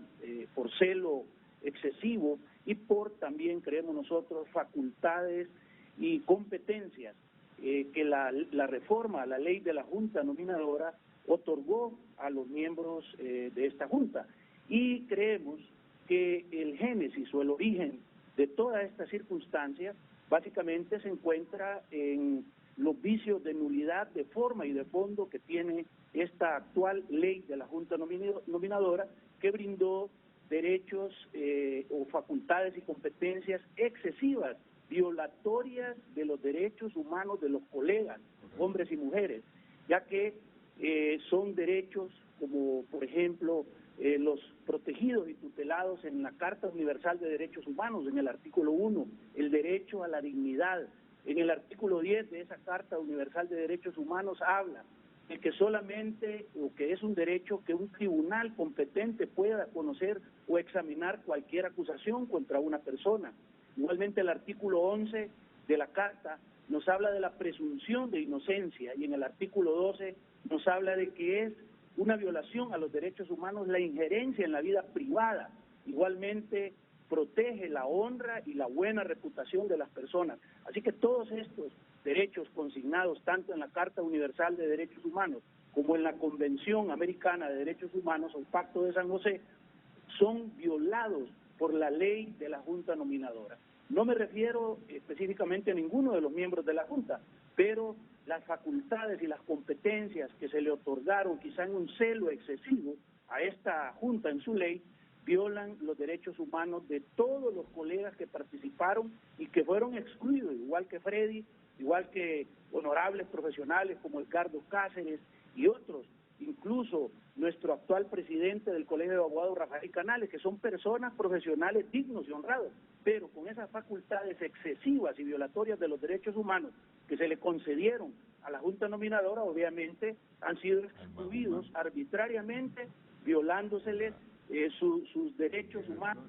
H: por celo excesivo y por también, creemos nosotros, facultades y competencias que la reforma a la ley de la Junta Nominadora otorgó a los miembros de esta Junta. Y creemos que el génesis o el origen de toda esta circunstancia básicamente se encuentra en los vicios de nulidad de forma y de fondo que tiene esta actual ley de la Junta Nominadora, que brindó derechos o facultades y competencias excesivas, violatorias de los derechos humanos de los colegas, hombres y mujeres, ya que son derechos como, por ejemplo, los protegidos y tutelados en la Carta Universal de Derechos Humanos, en el artículo 1, el derecho a la dignidad. En el artículo 10 de esa Carta Universal de Derechos Humanos habla de que solamente, o que es un derecho que un tribunal competente pueda conocer o examinar cualquier acusación contra una persona. Igualmente el artículo 11 de la Carta nos habla de la presunción de inocencia, y en el artículo 12 nos habla de que es una violación a los derechos humanos la injerencia en la vida privada. Igualmente protege la honra y la buena reputación de las personas. Así que todos estos derechos consignados tanto en la Carta Universal de Derechos Humanos como en la Convención Americana de Derechos Humanos, o Pacto de San José, son violados por la ley de la Junta Nominadora. No me refiero específicamente a ninguno de los miembros de la Junta, pero las facultades y las competencias que se le otorgaron, quizá en un celo excesivo, a esta Junta en su ley, violan los derechos humanos de todos los colegas que participaron y que fueron excluidos, igual que Freddy, igual que honorables profesionales como Edgardo Cáceres y otros, incluso nuestro actual presidente del Colegio de Abogados, Rafael Canales, que son personas profesionales dignos y honrados, pero con esas facultades excesivas y violatorias de los derechos humanos que se le concedieron a la Junta Nominadora, obviamente han sido excluidos arbitrariamente, violándoseles sus derechos humanos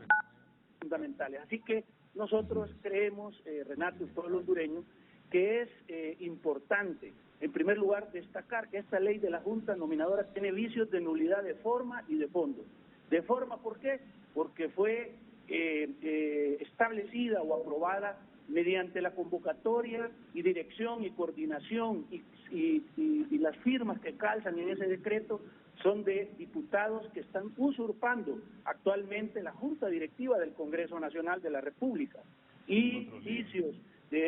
H: fundamentales. Así que nosotros creemos, Renato y pueblo hondureño, que es importante, en primer lugar, destacar que esta ley de la Junta Nominadora tiene vicios de nulidad de forma y de fondo. De forma, ¿por qué? Porque fue establecida o aprobada mediante la convocatoria y dirección y coordinación y las firmas que calzan en ese decreto son de diputados que están usurpando actualmente la Junta Directiva del Congreso Nacional de la República, y vicios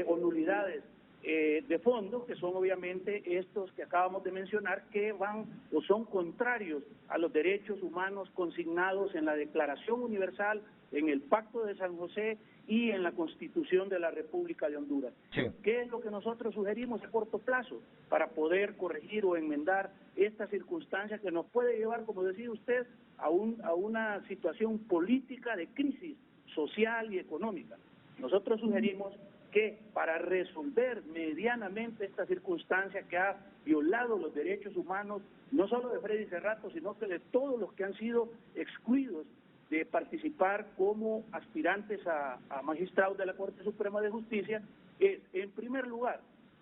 H: o nulidades de fondo, que son obviamente estos que acabamos de mencionar, que van o son contrarios a los derechos humanos consignados en la Declaración Universal, en el Pacto de San José y en la Constitución de la República de Honduras. Sí. ¿Qué es lo que nosotros sugerimos a corto plazo para poder corregir o enmendar esta circunstancia que nos puede llevar, como decía usted, a una situación política de crisis social y económica? Nosotros sugerimos que para resolver medianamente esta circunstancia que ha violado los derechos humanos, no solo de Freddy Serrato, sino que de todos los que han sido excluidos de participar como aspirantes a magistrados de la Corte Suprema de Justicia, es, en primer lugar,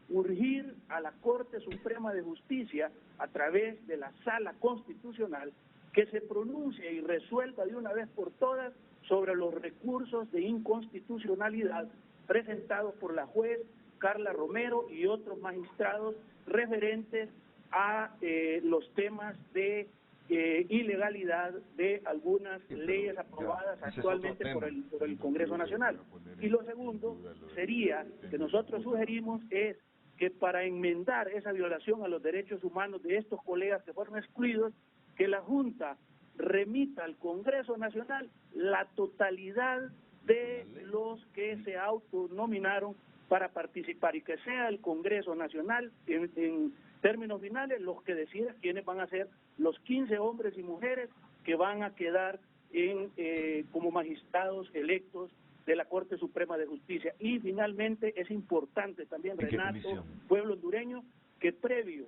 H: urgir a la Corte Suprema de Justicia, a través de la Sala Constitucional, que se pronuncie y resuelva de una vez por todas sobre los recursos de inconstitucionalidad presentados por la juez Carla Romero y otros magistrados referentes a los temas de ilegalidad de algunas leyes aprobadas actualmente por el Congreso Nacional. Y lo segundo sería, que nosotros sugerimos, es que para enmendar esa violación a los derechos humanos de estos colegas que fueron excluidos, que la Junta remita al Congreso Nacional la totalidad de los que se autonominaron para participar, y que sea el Congreso Nacional, en términos finales, los que decidan quiénes van a ser los 15 hombres y mujeres que van a quedar como magistrados electos de la Corte Suprema de Justicia. Y finalmente es importante también, Renato, pueblo hondureño, que previo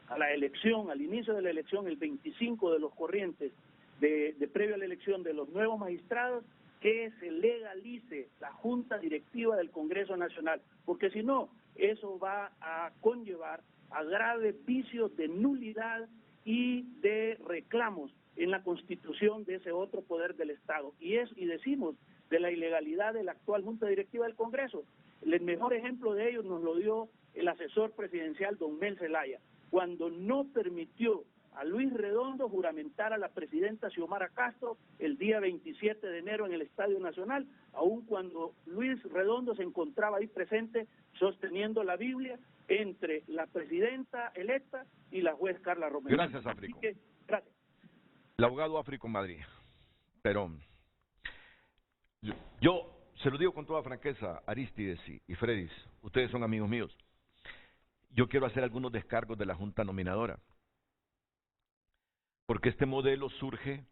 H: a la elección, al inicio de la elección, el 25 de los corrientes, previo a la elección de los nuevos magistrados, que se legalice la Junta Directiva del Congreso Nacional, porque si no, eso va a conllevar a graves vicios de nulidad y de reclamos en la constitución de ese otro poder del Estado. Y decimos de la ilegalidad de la actual Junta Directiva del Congreso. El mejor ejemplo de ello nos lo dio el asesor presidencial don Mel Zelaya, cuando no permitió a Luis Redondo juramentar a la presidenta Xiomara Castro el día 27 de enero en el Estadio Nacional, aun cuando Luis Redondo se encontraba ahí presente sosteniendo la Biblia entre la presidenta electa y la juez Carla Romero.
G: Gracias, Áfrico.
H: Gracias.
G: El abogado Áfrico Madrid. Pero yo se lo digo con toda franqueza, Aristides y Fredis, ustedes son amigos míos. Yo quiero hacer algunos descargos de la Junta Nominadora, porque este modelo surge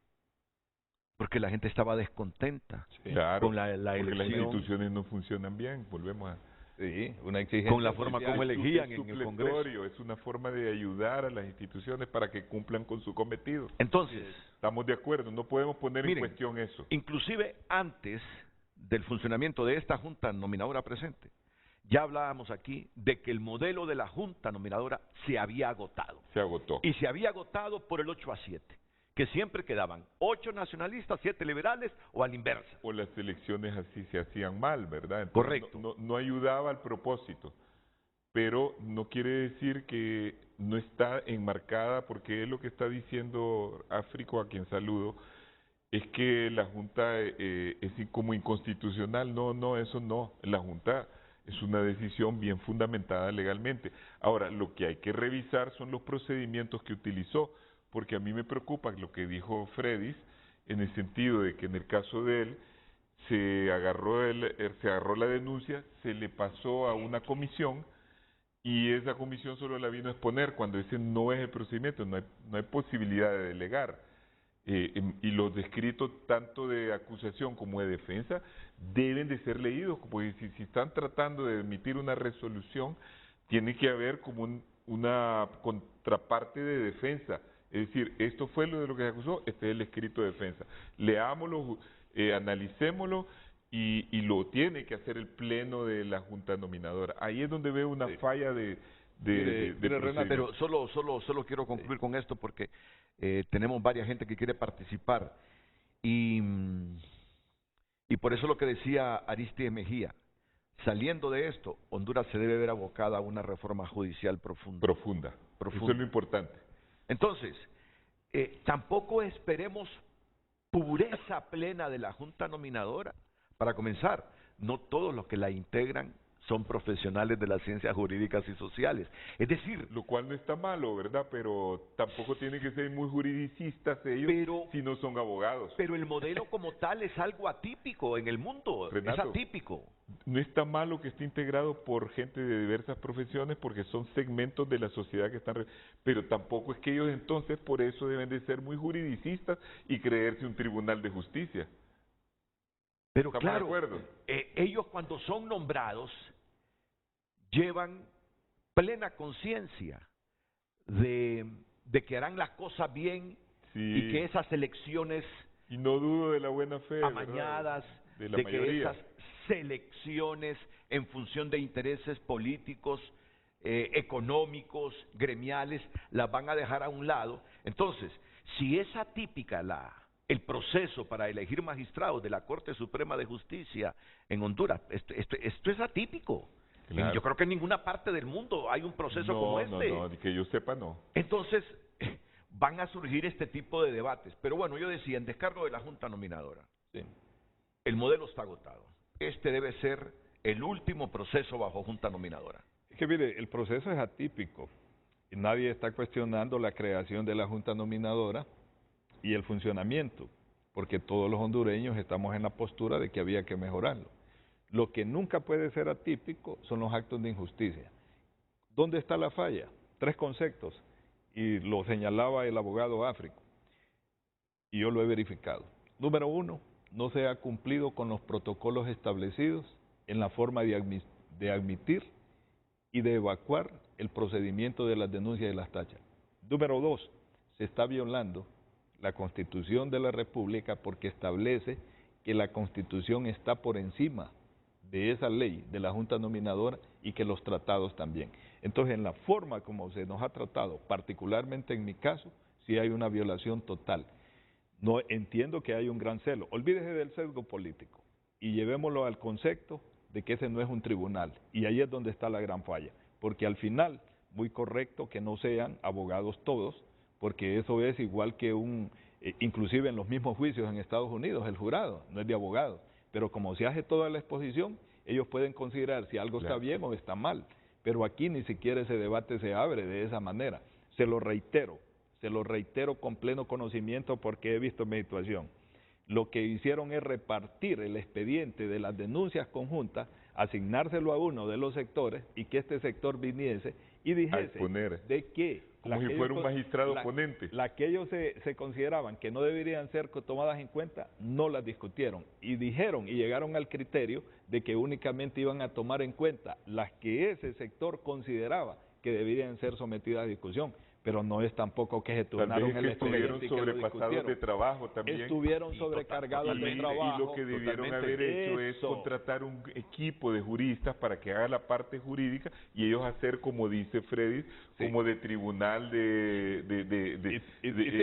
G: porque la gente estaba descontenta
D: claro,
G: con la elección.
D: Porque las instituciones no funcionan bien, volvemos a...
C: Sí, una exigencia
G: con la forma como elegían en el Congreso.
D: Es una forma de ayudar a las instituciones para que cumplan con su cometido.
G: Entonces,
D: estamos de acuerdo, no podemos poner en cuestión eso.
G: Inclusive antes del funcionamiento de esta Junta Nominadora presente, ya hablábamos aquí de que el modelo de la Junta Nominadora se había agotado.
D: Se agotó.
G: Y se había agotado por el 8-7, que siempre quedaban 8 nacionalistas, 7 liberales, o a la inversa.
D: O las elecciones así se hacían mal, ¿verdad? Entonces,
G: correcto.
D: No ayudaba al propósito, pero no quiere decir que no está enmarcada, porque es lo que está diciendo Áfrico, a quien saludo, es que la Junta es como inconstitucional. No, eso no. La Junta es una decisión bien fundamentada legalmente. Ahora, lo que hay que revisar son los procedimientos que utilizó, porque a mí me preocupa lo que dijo Fredis, en el sentido de que en el caso de él, se agarró la denuncia, se le pasó a una comisión, y esa comisión solo la vino a exponer cuando ese no es el procedimiento, no hay posibilidad de delegar. Y los descritos tanto de acusación como de defensa deben de ser leídos, porque si están tratando de emitir una resolución, tiene que haber como una contraparte de defensa. Es decir, esto fue lo que se acusó, este es el escrito de defensa. Leámoslo, analicémoslo, y lo tiene que hacer el pleno de la Junta Nominadora. Ahí es donde veo una falla de
G: Renato, pero solo quiero concluir con esto, porque tenemos varias gente que quiere participar, y por eso lo que decía Aristides Mejía, saliendo de esto, Honduras se debe ver abocada a una reforma judicial profunda.
D: Eso es lo importante.
G: Entonces, tampoco esperemos pureza plena de la Junta Nominadora. Para comenzar, no todos los que la integran son profesionales de las ciencias jurídicas y sociales. Es decir,
D: lo cual no está malo, ¿verdad? Pero tampoco tienen que ser muy juridicistas ellos si no son abogados.
G: Pero el modelo como tal es algo atípico en el mundo.
D: Renato,
G: es atípico.
D: No está malo que esté integrado por gente de diversas profesiones, porque son segmentos de la sociedad que están... Pero tampoco es que ellos entonces por eso deben de ser muy juridicistas y creerse un tribunal de justicia.
G: Pero
D: ¿Estamos
G: claro,
D: de acuerdo?
G: ellos cuando son nombrados llevan plena conciencia de que harán las cosas bien
D: Sí.
G: y que esas elecciones
D: Y no dudo de la buena fe, ¿verdad?
G: amañadas,
D: De la
G: de que
D: mayoría.
G: esas selecciones en función de intereses políticos, económicos, gremiales, las van a dejar a un lado. Entonces, si es atípica el proceso para elegir magistrados de la Corte Suprema de Justicia en Honduras, esto es atípico.
D: Claro.
G: Y yo creo que en ninguna parte del mundo hay un proceso como este.
D: No, que yo sepa no.
G: Entonces, van a surgir este tipo de debates. Pero bueno, yo decía, en descargo de la Junta Nominadora,
C: Sí.
G: el modelo está agotado. Este debe ser el último proceso bajo Junta Nominadora.
C: Es que mire, el proceso es atípico y nadie está cuestionando la creación de la Junta Nominadora y el funcionamiento, porque todos los hondureños estamos en la postura de que había que mejorarlo. Lo que nunca puede ser atípico son los actos de injusticia. ¿Dónde está la falla? 3 conceptos, y lo señalaba el abogado Áfrico, y yo lo he verificado. Número 1, no se ha cumplido con los protocolos establecidos en la forma de admitir y de evacuar el procedimiento de las denuncias y las tachas. Número 2, se está violando la Constitución de la República porque establece que la Constitución está por encima de esa ley de la Junta Nominadora y que los tratados también. Entonces, en la forma como se nos ha tratado, particularmente en mi caso, sí hay una violación total. No entiendo que hay un gran celo. Olvídese del sesgo político y llevémoslo al concepto de que ese no es un tribunal. Y ahí es donde está la gran falla. Porque al final, muy correcto que no sean abogados todos, porque eso es igual que inclusive en los mismos juicios en Estados Unidos, el jurado no es de abogados. Pero como se hace toda la exposición, ellos pueden considerar si algo está bien o está mal. Pero aquí ni siquiera ese debate se abre de esa manera. Se lo reitero con pleno conocimiento porque he visto mi situación. Lo que hicieron es repartir el expediente de las denuncias conjuntas, asignárselo a uno de los sectores y que este sector viniese y dijese de que
D: como si fuera un magistrado ponente.
C: Las que ellos se consideraban que no deberían ser tomadas en cuenta, no las discutieron y dijeron y llegaron al criterio de que únicamente iban a tomar en cuenta las que ese sector consideraba que deberían ser sometidas a discusión. Pero no es tampoco que se turnaron el
D: estuvieron sobrepasados de trabajo también.
C: Estuvieron sobrecargados de trabajo.
D: Y lo que debieron haber hecho es contratar un equipo de juristas para que haga la parte jurídica y ellos hacer, como dice Freddy, como de tribunal que decide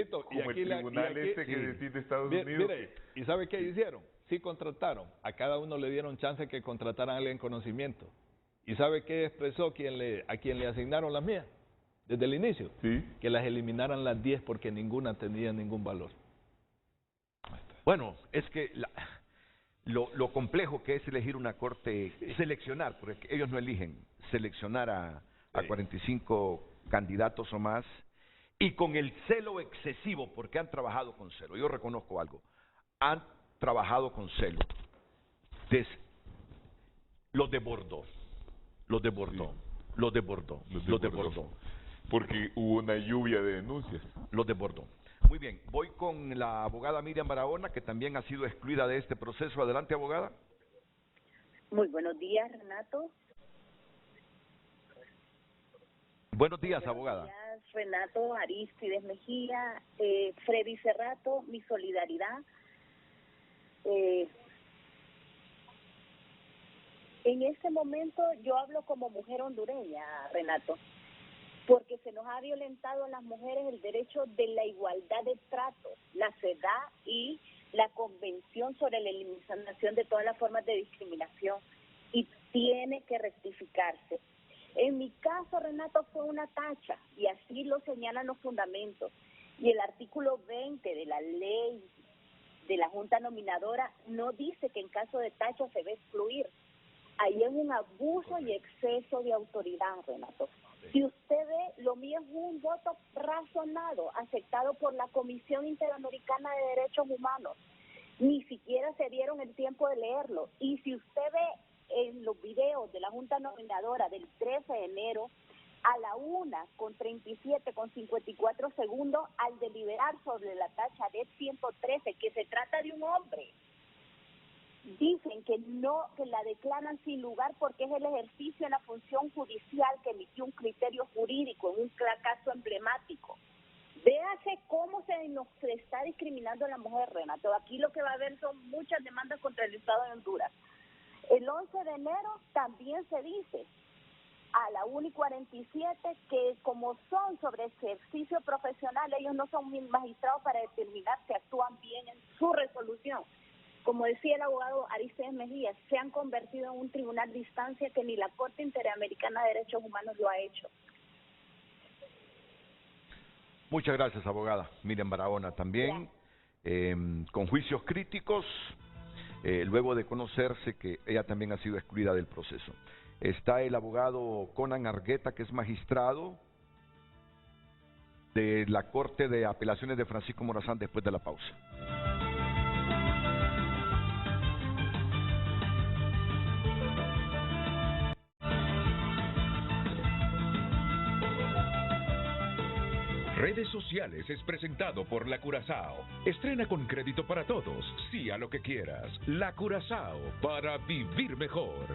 D: Estados Unidos.
C: Mire, ¿y sabe qué hicieron? Sí contrataron. A cada uno le dieron chance que contrataran a alguien en conocimiento. ¿Y sabe qué expresó a quien le asignaron las mías? Desde el inicio,
D: sí,
C: que las eliminaran las 10 porque ninguna tenía ningún valor.
G: Bueno, es que lo complejo que es elegir una corte, seleccionar, porque ellos no eligen, seleccionar a 45 candidatos o más, y con el celo excesivo, porque han trabajado con celo. Yo reconozco algo, han trabajado con celo. Los desbordó.
D: Porque hubo una lluvia de denuncias.
G: Los desbordó. Muy bien, voy con la abogada Miriam Barahona, que también ha sido excluida de este proceso. Adelante, abogada.
I: Muy buenos días, Renato.
G: Buenos días, abogada.
I: Buenos días, Renato, Aristides Mejía, Freddy Cerrato, mi solidaridad. En este momento yo hablo como mujer hondureña, Renato, porque se nos ha violentado a las mujeres el derecho de la igualdad de trato, la CEDAW y la Convención sobre la Eliminación de todas las formas de discriminación, y tiene que rectificarse. En mi caso, Renato, fue una tacha, y así lo señalan los fundamentos, y el artículo 20 de la ley de la Junta Nominadora no dice que en caso de tacha se va a excluir. Ahí es un abuso y exceso de autoridad, Renato. Si usted ve, lo mío es un voto razonado, aceptado por la Comisión Interamericana de Derechos Humanos. Ni siquiera se dieron el tiempo de leerlo. Y si usted ve en los videos de la Junta Nominadora del 13 de enero, a la 1:37:54 segundos, al deliberar sobre la tacha de 113, que se trata de un hombre, dicen que no, que la declaran sin lugar porque es el ejercicio de la función judicial que emitió un criterio jurídico en un caso emblemático. Véase cómo nos está discriminando a la mujer, Renato. Aquí lo que va a haber son muchas demandas contra el Estado de Honduras. El 11 de enero también se dice a la 1:47 que como son sobre ejercicio profesional, ellos no son magistrados para determinar si actúan bien en su resolución. Como decía el abogado Aristides Mejía, se han convertido en un tribunal de instancia que ni la Corte Interamericana de Derechos Humanos lo ha hecho.
G: Muchas gracias, abogada. Miriam Barahona también, con juicios críticos, luego de conocerse que ella también ha sido excluida del proceso. Está el abogado Conan Argueta, que es magistrado de la Corte de Apelaciones de Francisco Morazán, después de la pausa.
A: Redes Sociales es presentado por La Curazao. Estrena con crédito para todos. Sí a lo que quieras. La Curazao, para vivir mejor.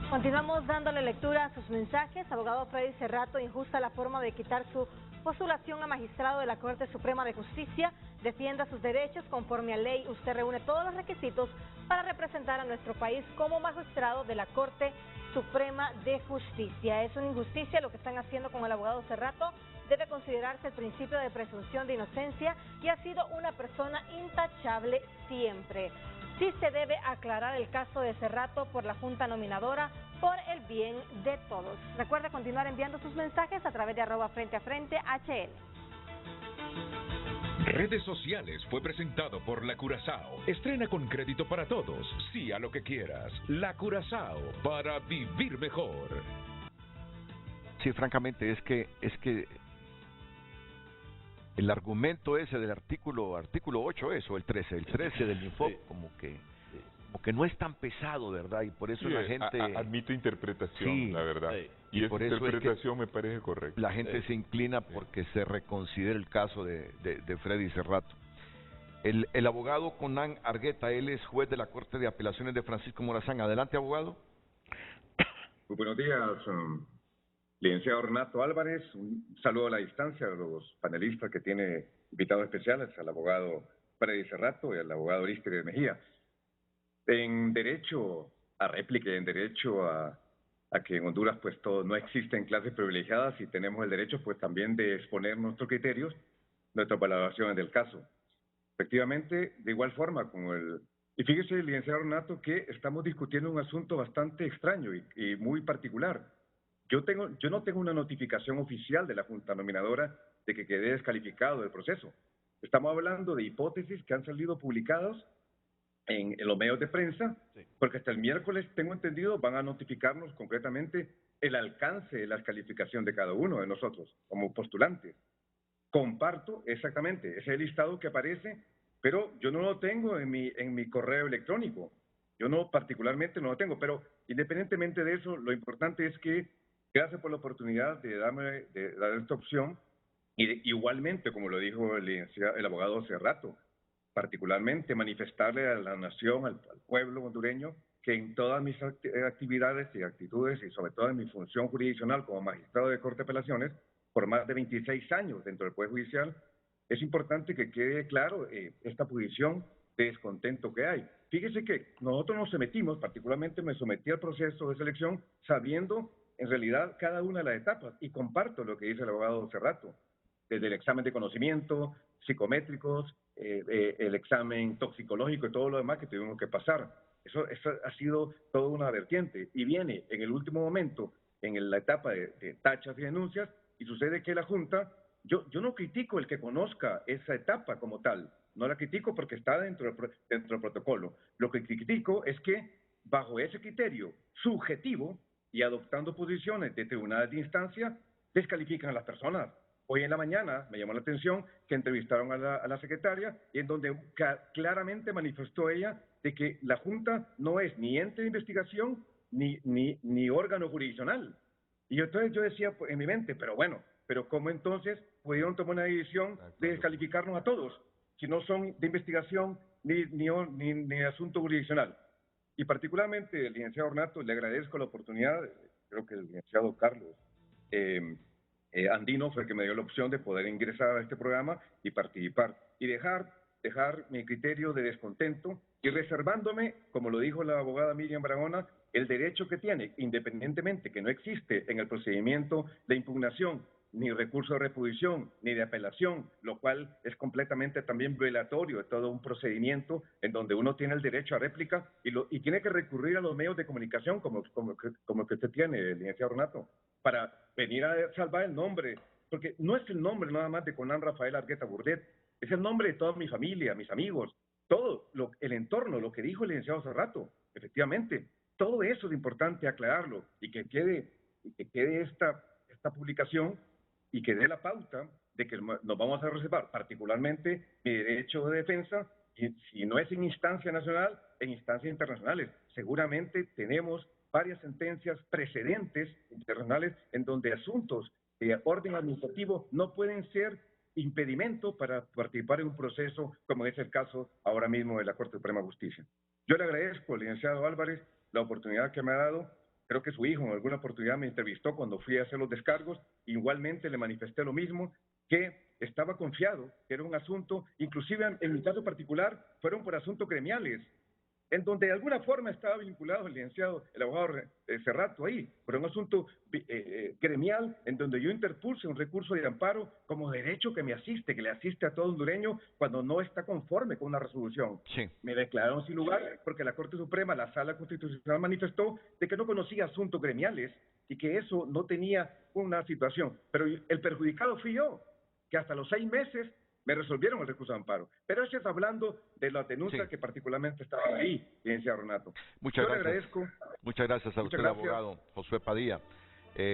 E: Continuamos dándole lectura a sus mensajes. Abogado Freddy Cerrato, injusta la forma de quitar su postulación a magistrado de la Corte Suprema de Justicia. Defienda sus derechos conforme a ley. Usted reúne todos los requisitos para representar a nuestro país como magistrado de la Corte Suprema de Justicia. Es una injusticia lo que están haciendo con el abogado Cerrato. Debe considerarse el principio de presunción de inocencia y ha sido una persona intachable siempre. Sí se debe aclarar el caso de Cerrato por la Junta Nominadora por el bien de todos. Recuerda continuar enviando sus mensajes a través de @FrenteAFrente_HL.
A: Redes Sociales fue presentado por La Curazao. Estrena con crédito para todos. Sí a lo que quieras. La Curazao, para vivir mejor.
B: Sí, francamente, es que el argumento ese del artículo 8 es, o el 13 del Infop,
D: sí,
B: como que no es tan pesado, ¿verdad? Y por eso
D: sí,
B: la gente...
D: admito interpretación,
B: sí,
D: la verdad.
B: Sí.
D: Y esa
B: por eso
D: interpretación me parece correcta.
B: La gente se inclina porque se reconsidera el caso de Freddy Cerrato. El abogado Conan Argueta, él es juez de la Corte de Apelaciones de Francisco Morazán. Adelante, abogado.
J: Muy buenos días, licenciado Renato Álvarez. Un saludo a la distancia a los panelistas que tiene invitados especiales, al abogado Freddy Cerrato y al abogado Aristides Mejía. En derecho a réplica y en derecho a que en Honduras pues no existen clases privilegiadas y tenemos el derecho pues también de exponer nuestros criterios, nuestras valoraciones del caso. Efectivamente, de igual forma como y fíjese, licenciado Renato, que estamos discutiendo un asunto bastante extraño y muy particular. Yo no tengo una notificación oficial de la Junta Nominadora de que quedé descalificado del proceso. Estamos hablando de hipótesis que han salido publicadas en los medios de prensa, sí, porque hasta el miércoles, tengo entendido, van a notificarnos concretamente el alcance de la descalificación de cada uno de nosotros como postulantes. Comparto exactamente ese listado que aparece, pero yo no lo tengo en mi correo electrónico. Yo particularmente no lo tengo, pero independientemente de eso, lo importante es que gracias por la oportunidad de dar esta opción y igualmente, como lo dijo el abogado Cerrato, particularmente manifestarle a la nación, al pueblo hondureño, que en todas mis actividades y actitudes y sobre todo en mi función jurisdiccional como magistrado de Corte de Apelaciones, por más de 26 años dentro del Poder Judicial, es importante que quede claro esta posición de descontento que hay. Fíjese que nosotros nos sometimos, particularmente me sometí al proceso de selección sabiendo en realidad cada una de las etapas y comparto lo que dice el abogado Cerrato, desde el examen de conocimiento, psicométricos, el examen toxicológico y todo lo demás que tuvimos que pasar. Eso ha sido toda una vertiente y viene en el último momento, en la etapa de tachas y denuncias, y sucede que la Junta, yo no critico el que conozca esa etapa como tal, no la critico porque está dentro del protocolo. Lo que critico es que bajo ese criterio subjetivo y adoptando posiciones de tribunales de instancia, descalifican a las personas. Hoy en la mañana me llamó la atención que entrevistaron a la secretaria y en donde claramente manifestó ella de que la Junta no es ni ente de investigación ni órgano jurisdiccional. Y entonces yo decía en mi mente, pero ¿cómo entonces pudieron tomar una decisión de descalificarnos a todos? Si no son de investigación ni asunto jurisdiccional. Y particularmente, el licenciado Ornato, le agradezco la oportunidad, creo que el licenciado Carlos Andino fue el que me dio la opción de poder ingresar a este programa y participar, y dejar mi criterio de descontento y reservándome, como lo dijo la abogada Miriam Barahona, el derecho que tiene, independientemente que no existe en el procedimiento de impugnación, ni recurso de reposición, ni de apelación, lo cual es completamente también violatorio de todo un procedimiento en donde uno tiene el derecho a réplica y tiene que recurrir a los medios de comunicación como que usted tiene, licenciado Ornato, para venir a salvar el nombre, porque no es el nombre nada más de Conan Rafael Argueta Burdet, es el nombre de toda mi familia, mis amigos, todo el entorno, lo que dijo el licenciado hace rato, efectivamente, todo eso es importante aclararlo y que quede esta publicación y que dé la pauta de que nos vamos a reservar particularmente mi derecho de defensa, y si no es en instancia nacional, en instancias internacionales. Seguramente tenemos varias sentencias precedentes internacionales en donde asuntos de orden administrativo no pueden ser impedimento para participar en un proceso como es el caso ahora mismo de la Corte Suprema de Justicia. Yo le agradezco al licenciado Álvarez la oportunidad que me ha dado. Creo que su hijo en alguna oportunidad me entrevistó cuando fui a hacer los descargos. Igualmente le manifesté lo mismo, que estaba confiado, que era un asunto, inclusive en mi caso particular, fueron por asuntos gremiales, en donde de alguna forma estaba vinculado el licenciado, el abogado Cerrato ahí, por un asunto gremial, en donde yo interpuse un recurso de amparo como derecho que me asiste, que le asiste a todo hondureño cuando no está conforme con una resolución. Sí. Me declararon sin lugar porque la Corte Suprema, la Sala Constitucional manifestó de que no conocía asuntos gremiales y que eso no tenía una situación. Pero el perjudicado fui yo, que hasta los 6 meses me resolvieron el recurso de amparo. Pero eso es hablando de las denuncias que particularmente estaban ahí, licenciado Ornato.
G: Muchas gracias.
J: Le agradezco.
G: Muchas gracias a usted, abogado Josué Padilla,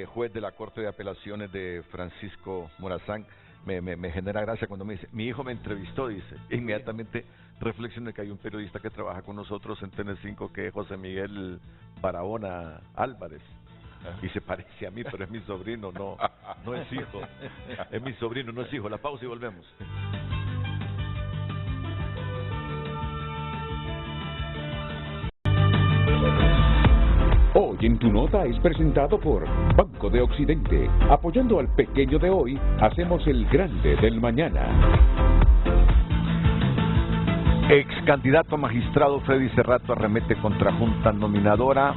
G: juez de la Corte de Apelaciones de Francisco Morazán. Me genera gracia cuando me dice, mi hijo me entrevistó, dice, inmediatamente reflexioné que hay un periodista que trabaja con nosotros en TN5 que es José Miguel Barahona Álvarez. Y se parece a mí, pero es mi sobrino, no es hijo. Es mi sobrino, no es hijo. La pausa y volvemos.
A: Hoy en Tu Nota es presentado por Banco de Occidente. Apoyando al pequeño de hoy, hacemos el grande del mañana.
G: Ex candidato a magistrado Freddy Cerrato arremete contra Junta Nominadora.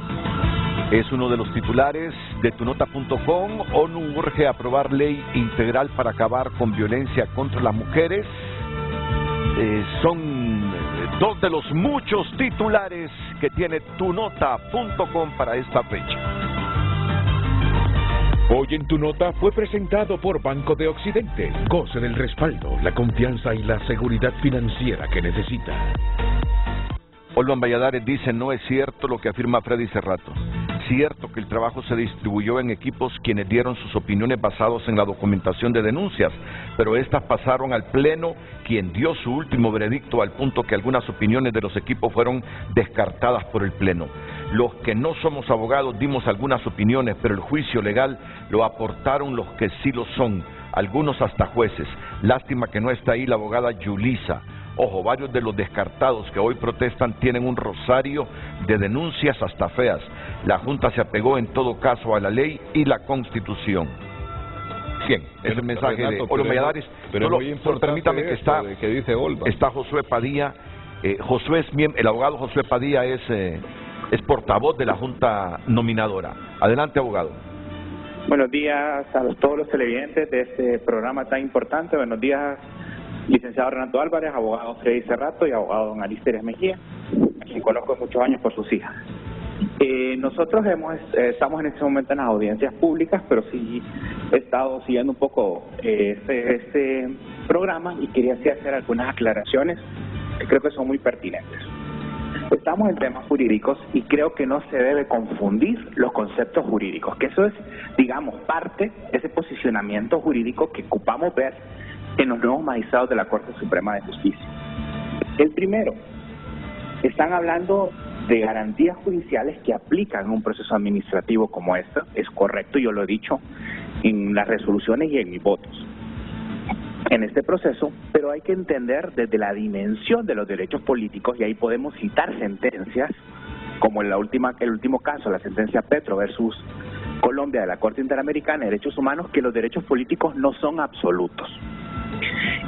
G: Es uno de los titulares de tunota.com. ONU urge aprobar ley integral para acabar con violencia contra las mujeres. Son dos de los muchos titulares que tiene tunota.com para esta fecha.
A: Hoy en Tu Nota fue presentado por Banco de Occidente. Goce del respaldo, la confianza y la seguridad financiera que necesita.
G: Olvan Valladares dice, no es cierto lo que afirma Freddy Cerrato. Cierto que el trabajo se distribuyó en equipos quienes dieron sus opiniones basados en la documentación de denuncias, pero estas pasaron al Pleno, quien dio su último veredicto al punto que algunas opiniones de los equipos fueron descartadas por el Pleno. Los que no somos abogados dimos algunas opiniones, pero el juicio legal lo aportaron los que sí lo son, algunos hasta jueces. Lástima que no está ahí la abogada Yulisa. Ojo, varios de los descartados que hoy protestan tienen un rosario de denuncias hasta feas. La Junta se apegó en todo caso a la ley y la Constitución. Bien, es el mensaje de Olvan Valladares.
C: Pero
G: permítame que está Josué Padilla. Josué el abogado Josué Padilla es portavoz de la Junta Nominadora. Adelante, abogado.
K: Buenos días a todos los televidentes de este programa tan importante. Buenos días, licenciado Renato Álvarez, abogado Freddy Cerrato y abogado don Alisteres Mejía, a quien conozco muchos años por sus hijas. Nosotros estamos en este momento en las audiencias públicas, pero sí he estado siguiendo un poco este programa y quería hacer algunas aclaraciones que creo que son muy pertinentes. Estamos en temas jurídicos y creo que no se debe confundir los conceptos jurídicos, que eso es, digamos, parte de ese posicionamiento jurídico que ocupamos ver en los nuevos magistrados de la Corte Suprema de Justicia. El primero, están hablando de garantías judiciales que aplican en un proceso administrativo como este. Es correcto, yo lo he dicho en las resoluciones y en mis votos. en este proceso, pero hay que entender desde la dimensión de los derechos políticos, y ahí podemos citar sentencias, como el último caso, la sentencia Petro versus Colombia de la Corte Interamericana de Derechos Humanos, que los derechos políticos no son absolutos.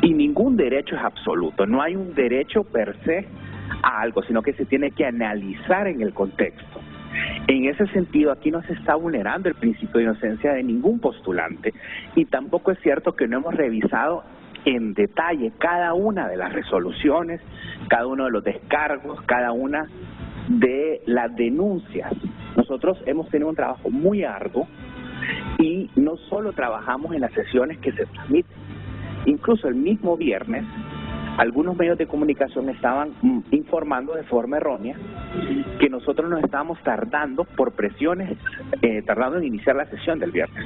K: Y ningún derecho es absoluto, no hay un derecho per se a algo, sino que se tiene que analizar en el contexto. En ese sentido, aquí no se está vulnerando el principio de inocencia de ningún postulante, y tampoco es cierto que no hemos revisado en detalle cada una de las resoluciones, cada uno de los descargos, cada una de las denuncias. Nosotros hemos tenido un trabajo muy arduo y no solo trabajamos en las sesiones que se transmiten, incluso el mismo viernes algunos medios de comunicación estaban informando de forma errónea que nosotros nos estábamos tardando por presiones, tardando en iniciar la sesión del viernes.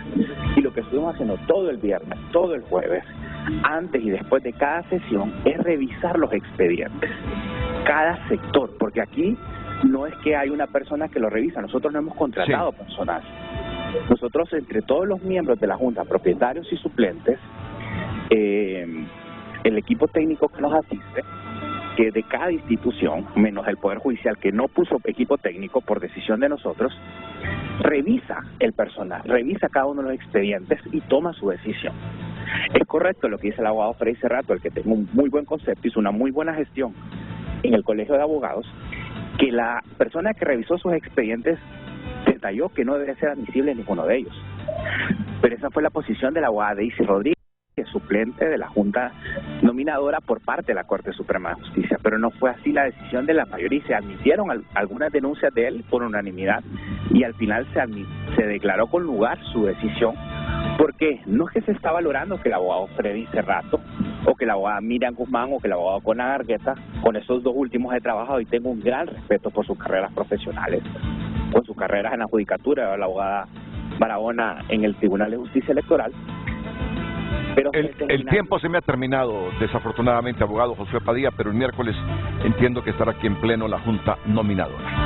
K: Y lo que estuvimos haciendo todo el viernes, todo el jueves, antes y después de cada sesión, es revisar los expedientes, cada sector, porque aquí no es que hay una persona que lo revisa, nosotros no hemos contratado personal. Nosotros, entre todos los miembros de la Junta, propietarios y suplentes, el equipo técnico que nos asiste, que de cada institución, menos el Poder Judicial, que no puso equipo técnico por decisión de nosotros, revisa el personal, revisa cada uno de los expedientes y toma su decisión. Es correcto lo que dice el abogado Freddy Cerrato, el que tengo un muy buen concepto, hizo una muy buena gestión en el Colegio de Abogados, que la persona que revisó sus expedientes detalló que no debe ser admisible ninguno de ellos. Pero esa fue la posición de la abogada Daisy Rodríguez, suplente de la Junta Nominadora por parte de la Corte Suprema de Justicia, pero no fue así la decisión de la mayoría, y se admitieron algunas denuncias de él por unanimidad, y al final se declaró con lugar su decisión, porque no es que se está valorando que el abogado Freddy Cerrato, o que la abogada Miriam Guzmán, o que el abogado Conan Argueta, con esos dos últimos he trabajado y tengo un gran respeto por sus carreras profesionales, con sus carreras en la judicatura, la abogada Barahona en el Tribunal de Justicia Electoral. Pero
B: el tiempo se me ha terminado, desafortunadamente, abogado Josué Padilla, pero el miércoles entiendo que estará aquí en pleno la Junta Nominadora.